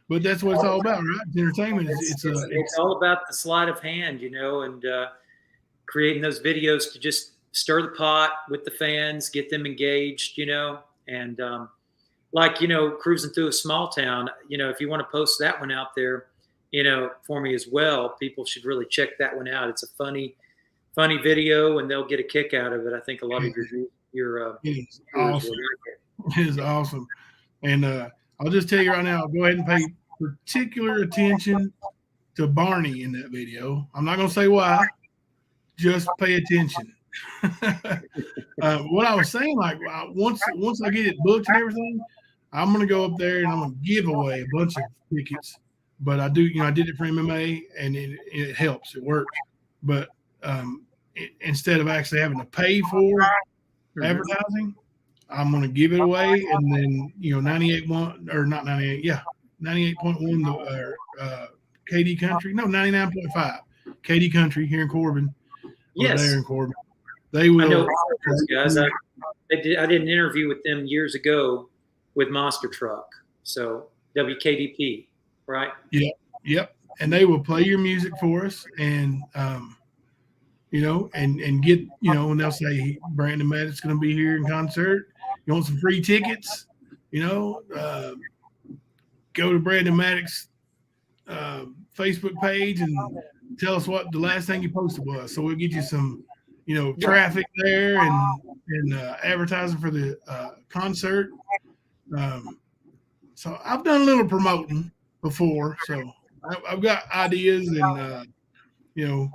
But that's what it's all about, right? Entertainment. It's all about the sleight of hand, you know, and creating those videos to just stir the pot with the fans, get them engaged, you know, and like, you know, cruising through a small town, you know, if you want to post that one out there, you know, for me as well, people should really check that one out. It's a funny video, and they'll get a kick out of it. I think a lot of your it is awesome. It is awesome. And I'll just tell you right now, go ahead and pay particular attention to Barney in that video. I'm not going to say why. Just pay attention. What I was saying, like once I get it booked and everything, I'm going to go up there and I'm going to give away a bunch of tickets. But I do, you know, I did it for MMA and it helps. It works. But instead of actually having to pay for advertising, I'm going to give it away. And then, you know, 98.1 KD Country. No, 99.5 KD Country here in Corbin. Yes. There in Corbin. They will. I know those guys. I did an interview with them years ago with Monster Truck. So WKDP, right? Yep. And they will play your music for us, and you know, and get, you know, and they'll say Brandon Maddox is going to be here in concert. You want some free tickets? You know, go to Brandon Maddox Facebook page and tell us what the last thing you posted was. So we'll get you some, you know, traffic there and advertising for the concert. So I've done a little promoting before, so I've got ideas, and you know,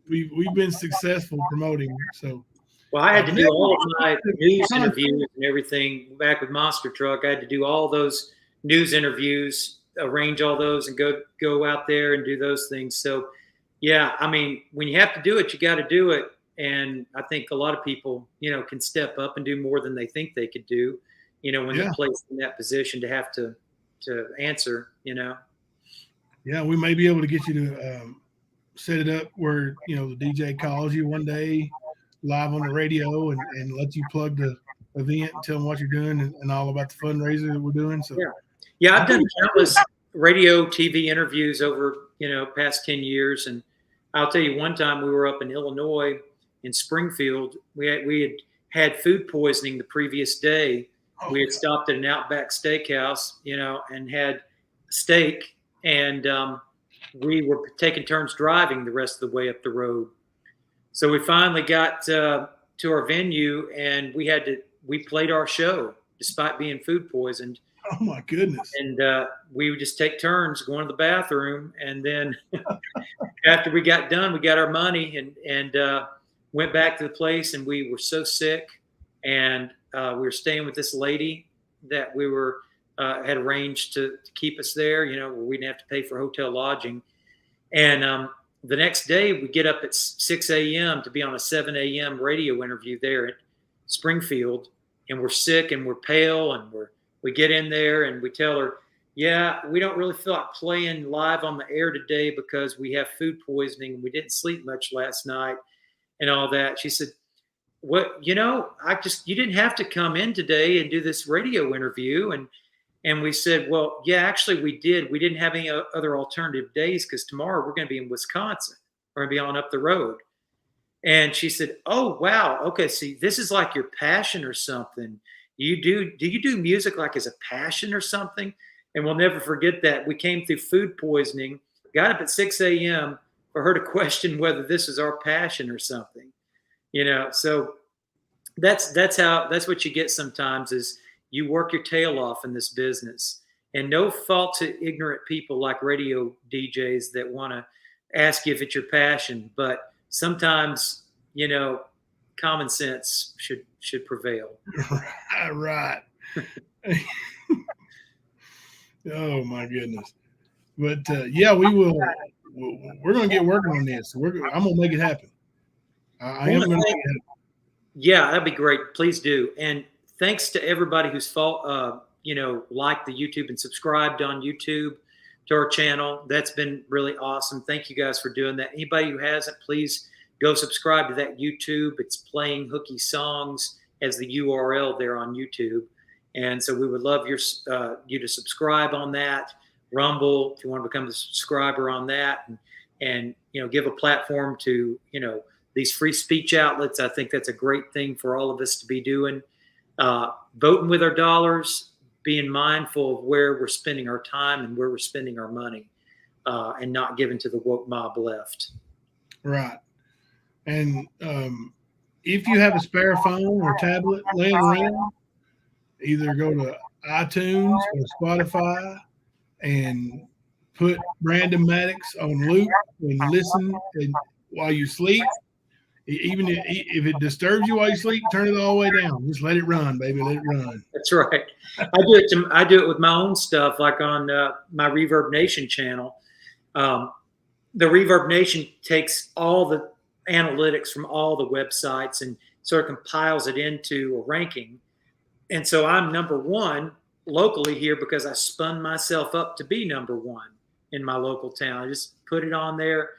we've been successful promoting. So, well, I had to do all of my news interviews and everything back with Monster Truck. I had to do all those news interviews, arrange all those, and go out there and do those things. So, yeah, I mean, when you have to do it, you got to do it. And I think a lot of people, you know, can step up and do more than they think they could do, you know, when they're placed in that position to have to answer, you know. Yeah, we may be able to get you to set it up where, you know, the DJ calls you one day live on the radio and let you plug the event and tell them what you're doing and all about the fundraiser that we're doing. So yeah, I've done countless radio, TV interviews over, you know, past 10 years. And I'll tell you, one time we were up in Illinois in Springfield. We had food poisoning the previous day. We had stopped at an Outback Steakhouse, you know, and had steak, and we were taking turns driving the rest of the way up the road. So we finally got to our venue, and we played our show despite being food poisoned. Oh my goodness. And we would just take turns going to the bathroom. And then after we got done, we got our money and went back to the place, and we were so sick. And we were staying with this lady that we were had arranged to keep us there, you know, where we didn't have to pay for hotel lodging. And the next day we get up at 6 a.m. to be on a 7 a.m. radio interview there at Springfield. And we're sick and we're pale, and we get in there and we tell her, yeah, we don't really feel like playing live on the air today because we have food poisoning and we didn't sleep much last night and all that. She said, what, you know, you didn't have to come in today and do this radio interview. And we said, well, yeah, actually we did. We didn't have any other alternative days because tomorrow we're going to be in Wisconsin. We're going to be on up the road. And she said, oh, wow. Okay. See, this is like your passion or something. Do you do music like as a passion or something? And we'll never forget that. We came through food poisoning, got up at 6 a.m. for her to question whether this is our passion or something, you know? So that's what you get sometimes is you work your tail off in this business, and no fault to ignorant people like radio DJs that want to ask you if it's your passion, but sometimes, you know, common sense should prevail. Right. Oh my goodness. But yeah, we will. We're going to get working on this. I'm going to make it happen. I am going to make it happen. Yeah, that'd be great. Please do. And thanks to everybody who's liked the YouTube and subscribed on YouTube to our channel. That's been really awesome. Thank you guys for doing that. Anybody who hasn't, please go subscribe to that YouTube. It's Playing Hooky Songs as the URL there on YouTube. And so we would love you to subscribe on that. Rumble, if you want to become a subscriber on that, and give a platform to these free speech outlets. I think that's a great thing for all of us to be doing. Voting with our dollars, being mindful of where we're spending our time and where we're spending our money, and not giving to the woke mob left. Right. And if you have a spare phone or tablet laying around, either go to iTunes or Spotify and put Brandon Maddox on loop and listen while you sleep. Even if it disturbs you while you sleep, turn it all the way down. Just let it run, baby. Let it run. That's right. I do it with my own stuff, like on my Reverb Nation channel. The Reverb Nation takes all the analytics from all the websites and sort of compiles it into a ranking. And so I'm number one locally here because I spun myself up to be number one in my local town. I just put it on there,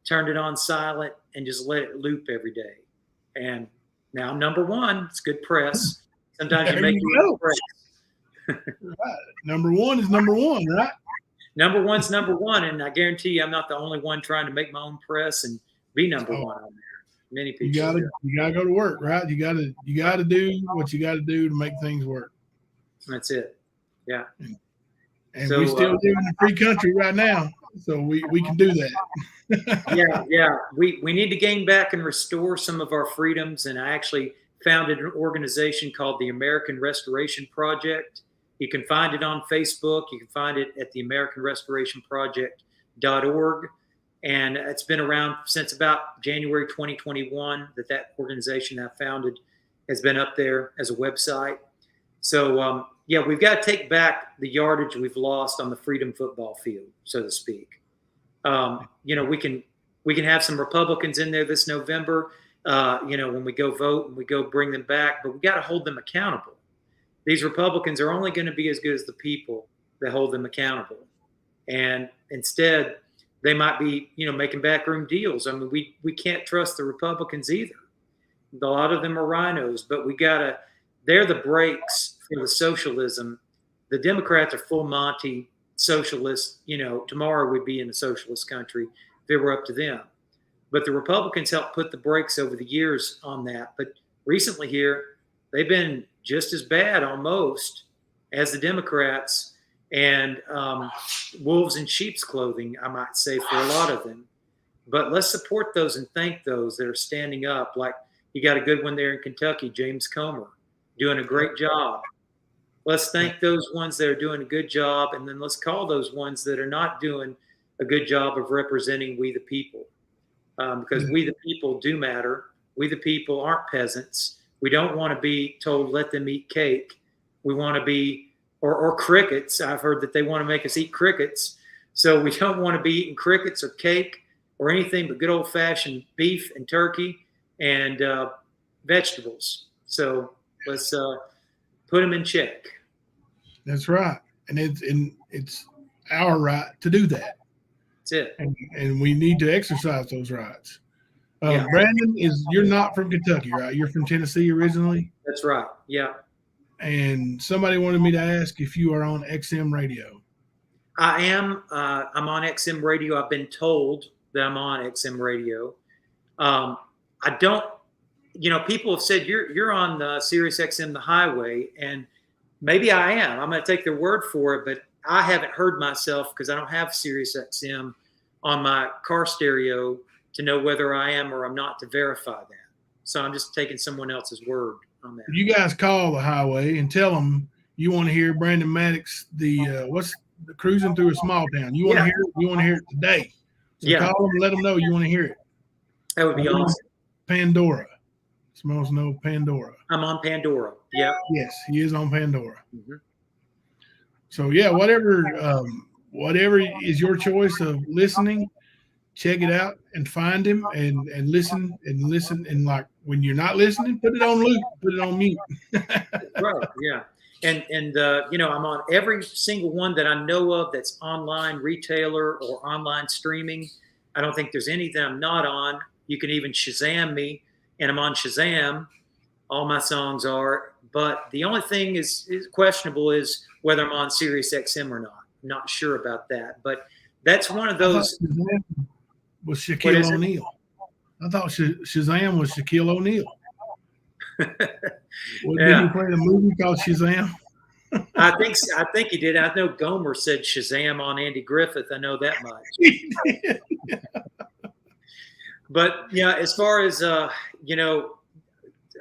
turned it on silent, and just let it loop every day. And now I'm number one. It's good press. Sometimes you make good press. Right. Number one is number one, right? Number one's number one, and I guarantee you I'm not the only one trying to make my own press and be number one on there. Many people. You gotta go to work, right? You gotta do what you gotta do to make things work. That's it. Yeah. And we still live in a free country right now, so we can do that. Yeah. We need to gain back and restore some of our freedoms. And I actually founded an organization called the American Restoration Project. You can find it on Facebook. You can find it at the AmericanRestorationProject.org. And it's been around since about January 2021 that organization I founded has been up there as a website. So, we've got to take back the yardage we've lost on the freedom football field, so to speak. We can have some Republicans in there this November, when we go vote and we go bring them back, but we got to hold them accountable. These Republicans are only going to be as good as the people that hold them accountable. And instead, they might be, making backroom deals. I mean, we can't trust the Republicans either. A lot of them are rhinos, but they're the brakes for the socialism. The Democrats are full Monty socialists. Tomorrow we'd be in a socialist country if it were up to them. But the Republicans helped put the brakes over the years on that. But recently here, they've been just as bad almost as the Democrats, and wolves in sheep's clothing, I might say, for a lot of them. But let's support those and thank those that are standing up. Like you got a good one there in Kentucky, James Comer, doing a great job. Let's thank those ones that are doing a good job, and then let's call those ones that are not doing a good job of representing we the people. Because we the people do matter. We the people aren't peasants. We don't want to be told, let them eat cake. We want to be, or crickets. I've heard that they want to make us eat crickets. So we don't want to be eating crickets or cake or anything but good old fashioned beef and turkey and vegetables. So let's put them in check. That's right. And it's our right to do that. That's it. And we need to exercise those rights. Brandon, you're not from Kentucky, right? You're from Tennessee originally? That's right. Yeah. And somebody wanted me to ask if you are on XM radio. I am. I'm on XM radio. I've been told that I'm on XM radio. I don't, people have said you're on the Sirius XM, the highway, and maybe I am. I'm going to take their word for it, but I haven't heard myself because I don't have Sirius XM on my car stereo to know whether I am or I'm not to verify that. So I'm just taking someone else's word on that. You guys call the highway and tell them you want to hear Brandon Maddox, the cruising through a small town. You want to hear it. You want to hear it today. So call them and let them know you want to hear it. That would be awesome. Pandora. Smells no Pandora. I'm on Pandora. Yeah. Yes, he is on Pandora. Mm-hmm. So yeah, whatever is your choice of listening, check it out and find him and listen and like when you're not listening, put it on loop, put it on mute. Right. Yeah. And I'm on every single one that I know of that's online retailer or online streaming. I don't think there's any that I'm not on. You can even Shazam me, and I'm on Shazam. All my songs are. But the only thing is questionable is whether I'm on Sirius XM or not. I'm not sure about that. But that's one of those. Was Shaquille O'Neal. I thought Shazam was Shaquille O'Neal. Did he play a movie called Shazam? I think he did. I know Gomer said Shazam on Andy Griffith. I know that much. But yeah, as far as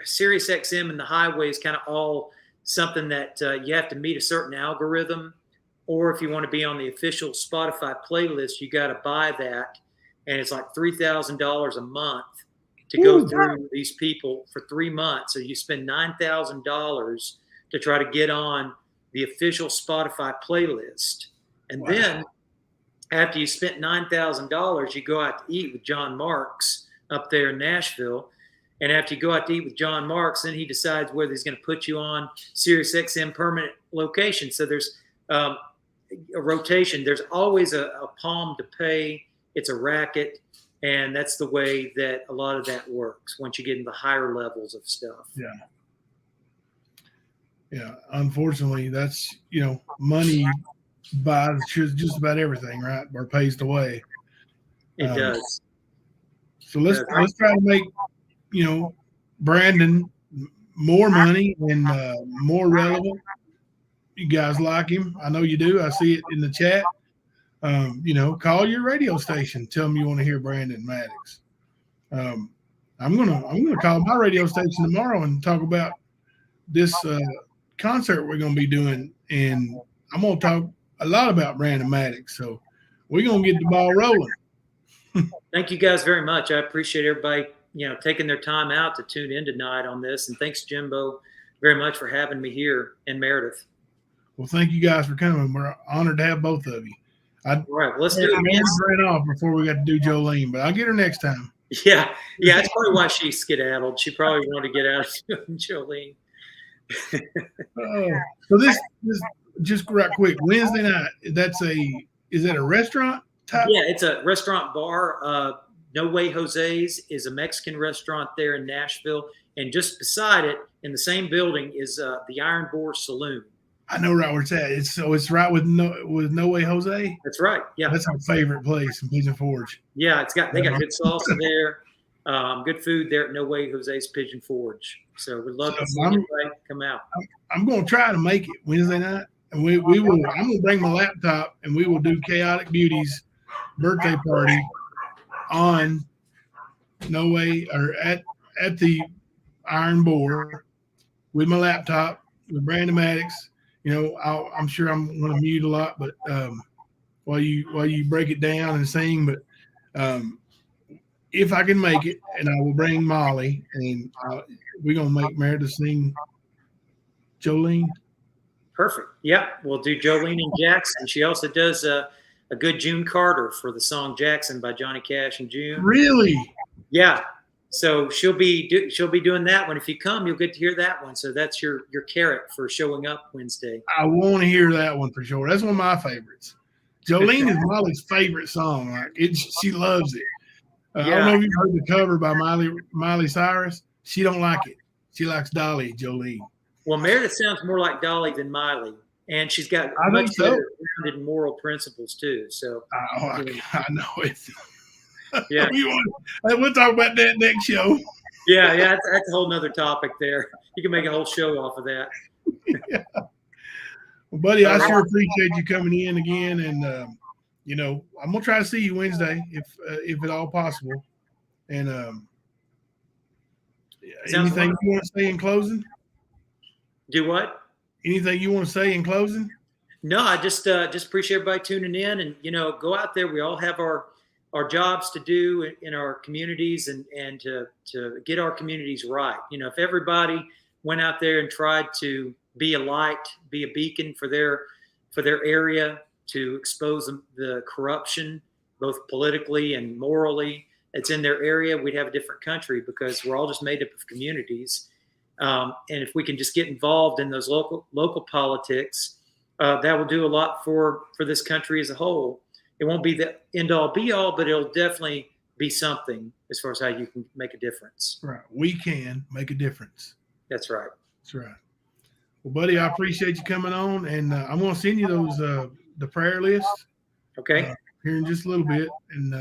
Sirius XM and the highway is kind of all something that you have to meet a certain algorithm, or if you want to be on the official Spotify playlist, you got to buy that, and it's like $3,000 a month to go through these people for 3 months. So you spend $9,000 to try to get on the official Spotify playlist. And then after you spent $9,000, you go out to eat with John Marks up there in Nashville. And after you go out to eat with John Marks, then he decides whether he's going to put you on Sirius XM permanent location. So there's a rotation. There's always a palm to pay. It's a racket. And that's the way that a lot of that works once you get into the higher levels of stuff. Yeah. Yeah. Unfortunately, that's, money buys just about everything, right? Or pays the way. It does. So let's try to make, Brandon more money and more relevant. You guys like him. I know you do. I see it in the chat. Call your radio station. Tell them you want to hear Brandon Maddox. I'm gonna call my radio station tomorrow and talk about this concert we're gonna be doing, and I'm gonna talk a lot about Brandon Maddox. So we're gonna get the ball rolling. Thank you guys very much. I appreciate everybody, taking their time out to tune in tonight on this, and thanks, Jimbo, very much for having me here, and Meredith. Well, thank you guys for coming. We're honored to have both of you. All right, let's do it. Ran off before we got to do Jolene, but I'll get her next time. Yeah, that's probably why she skedaddled. She probably wanted to get out of Jolene. So this just right quick, Wednesday night. Is that a restaurant type? Yeah, it's a restaurant bar. No Way Jose's is a Mexican restaurant there in Nashville, and just beside it, in the same building, is the Iron Boar Saloon. I know right where it's at. It's right with No Way Jose. That's right. Yeah, that's our favorite place in Pigeon Forge. Yeah, they got good salsa there, good food there at No Way Jose's Pigeon Forge. So we'd love to see everybody come out. I'm going to try to make it Wednesday night, and we will. I'm going to bring my laptop, and we will do Chaotic Beauty's birthday party on No Way or at the Iron Boar with my laptop with Brandon Maddox. I'm sure I'm going to mute a lot, but while you break it down and sing, but if I can make it, and I will bring Molly, and we're going to make Meredith sing Jolene. Perfect. Yeah, we'll do Jolene and Jackson. She also does a good June Carter for the song Jackson by Johnny Cash and June. Really? Yeah. So she'll be doing that one. If you come, you'll get to hear that one. So that's your carrot for showing up Wednesday. I want to hear that one for sure. That's one of my favorites. Jolene is Molly's favorite song. She loves it. I don't know if you've heard the cover by Miley Cyrus. She don't like it. She likes Dolly Jolene. Well, Meredith sounds more like Dolly than Miley, and she's got much better grounded moral principles too. So I know it. Yeah, we'll talk about that next show. Yeah, that's a whole nother topic there. You can make a whole show off of that. Yeah. Well, buddy, I sure appreciate you coming in again, and I'm gonna try to see you Wednesday if at all possible. And anything you want to say in closing? Do what? Anything you want to say in closing? No, I just appreciate everybody tuning in, and go out there. We all have our jobs to do in our communities and to get our communities right. If everybody went out there and tried to be a light, be a beacon for their for their area, to expose the corruption, both politically and morally. It's in their area. We'd have a different country because we're all just made up of communities. And if we can just get involved in those local politics, that will do a lot for this country as a whole. It won't be the end all be all, but it'll definitely be something as far as how you can make a difference. Right. We can make a difference. That's right. That's right. Well, buddy, I appreciate you coming on, and I'm going to send you those the prayer list. Okay. Here in just a little bit, and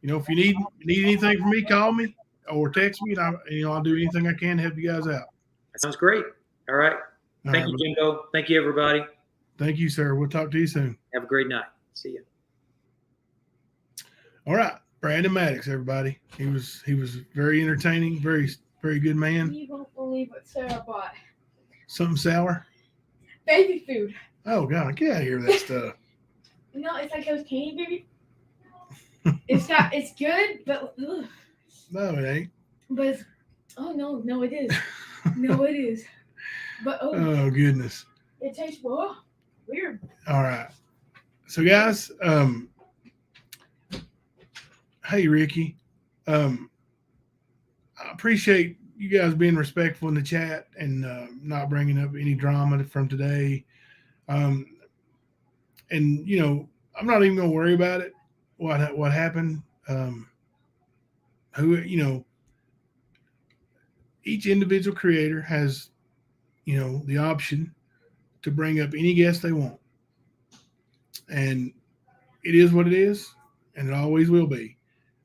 if you need anything from me, call me or text me, and I'll do anything I can to help you guys out. That sounds great. All right. Thank you, Jimbo. Thank you, everybody. Thank you, sir. We'll talk to you soon. Have a great night. See you. All right, Brandon Maddox, everybody. He was very entertaining, very very good man. You won't believe what Sarah bought. Something sour? Baby food. Oh God, get out of here with that stuff. No, it's like those candy baby. It's good, but ugh. No, it ain't. But it's, no, it is. No, it is. But oh goodness. It tastes weird. All right. So guys, hey Ricky, I appreciate you guys being respectful in the chat and not bringing up any drama from today. And I'm not even gonna worry about it. What happened? Each individual creator has, the option to bring up any guest they want, and it is what it is, and it always will be.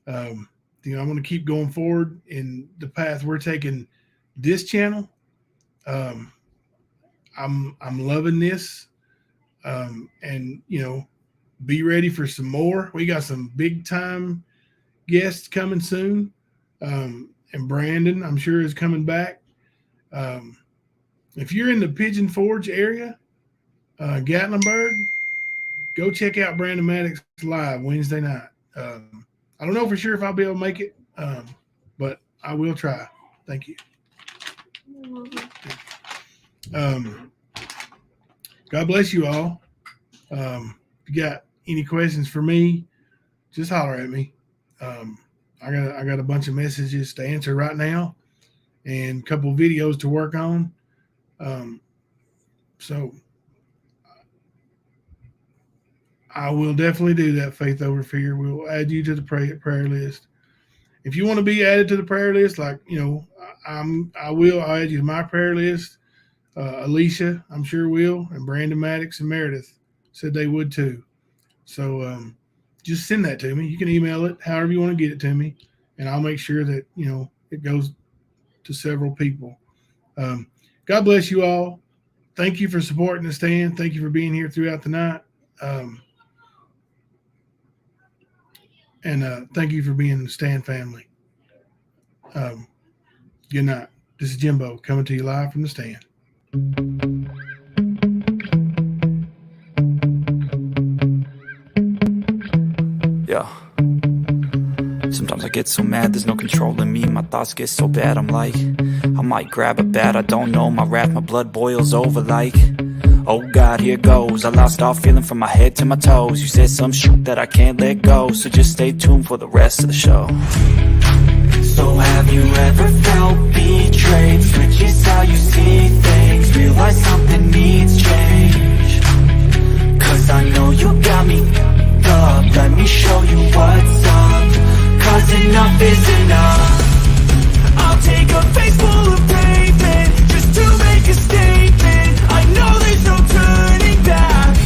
I'm going to keep going forward in the path we're taking this channel. I'm loving this, and be ready for some more. We got some big time guests coming soon, and Brandon, I'm sure, is coming back. If you're in the Pigeon Forge area, Gatlinburg, go check out Brandon Maddox live Wednesday night. I don't know for sure if I'll be able to make it, but I will try. Thank you. God bless you all. If you got any questions for me, just holler at me. I got a bunch of messages to answer right now and a couple of videos to work on. So I will definitely do that, Faith Over Fear. We'll add you to the prayer list. If you want to be added to the prayer list, I'll add you to my prayer list. Alicia, I'm sure will, and Brandon Maddox and Meredith said they would too. So just send that to me. You can email it however you want to get it to me, and I'll make sure that it goes to several people. God bless you all. Thank you for supporting the stand. Thank you for being here throughout the night. And thank you for being the stand family. Good night. This is Jimbo coming to you live from the stand. Yeah. Sometimes I get so mad, there's no controlling me. My thoughts get so bad, I'm like, I might grab a bat, I don't know. My wrath, my blood boils over like, oh God, here goes. I lost all feeling from my head to my toes. You said some shit that I can't let go, so just stay tuned for the rest of the show. So have you ever felt betrayed? Switches how you see things, realize something needs change. Cause I know you got me up, let me show you what's up. Cause enough is enough. I'll take a face full of pavement just to make a statement. I know there's no turning back.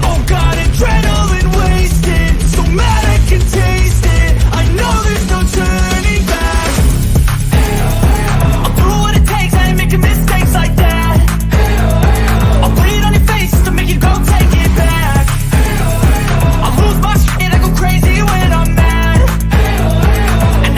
Oh God, adrenaline wasted, so mad I can taste it. I know there's no turning back. I'll do what it takes, I ain't making mistakes like that. I'll put it on your face to make you go take it back. I'll lose my shit, I go crazy when I'm mad. And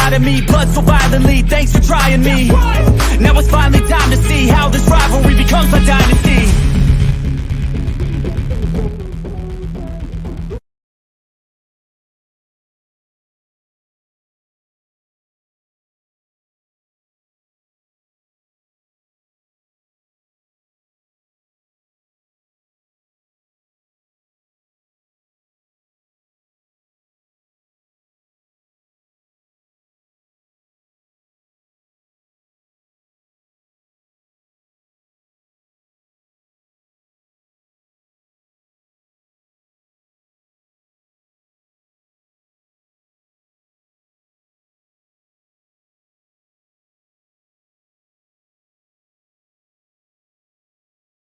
inside of me, blood so violently, thanks for trying me. Now it's finally time to see how this rivalry becomes a dynasty.